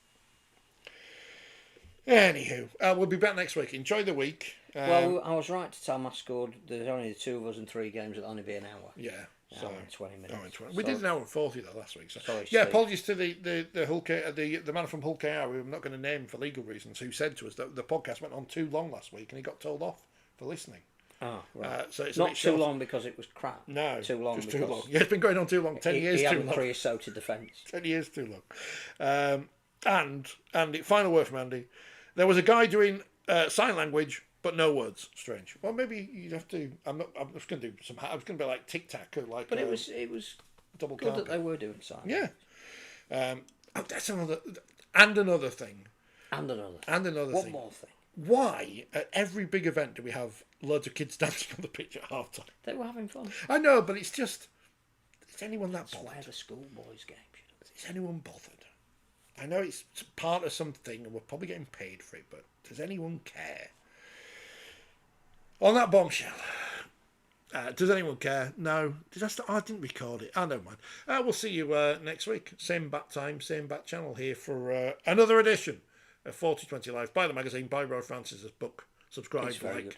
anywho, we'll be back next week. Enjoy the week. Well, I was right to tell my score. There's only the 2 of us and 3 games. It'll only be an hour. Yeah. So 20 minutes. We did an hour and 40 though last week. So. Sorry, apologies to the Hull the man from Hull KR, who I'm not going to name for legal reasons, who said to us that the podcast went on too long last week and he got told off for listening. Oh, right. So it's not too long because it was crap. No, too long. Just too long. Yeah, it's been going on too long. 10 years he too long. Creosoted the fence. 10 years too long. And Andy, final word from Andy. There was a guy doing sign language, but no words. Strange. Well, maybe you'd have to. I'm just going to do some. I was going to be like tic tac, like. But it was double good carpet. that they were doing sign. Yeah. That's another thing. And another thing. One more thing. Why at every big event do we have loads of kids dancing on the pitch at half time? They were having fun. I know, but it's just. Is anyone that bothered? That's where the schoolboys game should have. Is anyone bothered? I know it's part of something and we're probably getting paid for it, but does anyone care? On that bombshell, does anyone care? No. I didn't record it. Oh, never mind. We'll see you next week. Same bat time, same bat channel here for another edition of 4020 Live. Buy the magazine, buy Roy Francis's book, subscribe, It's very like. good.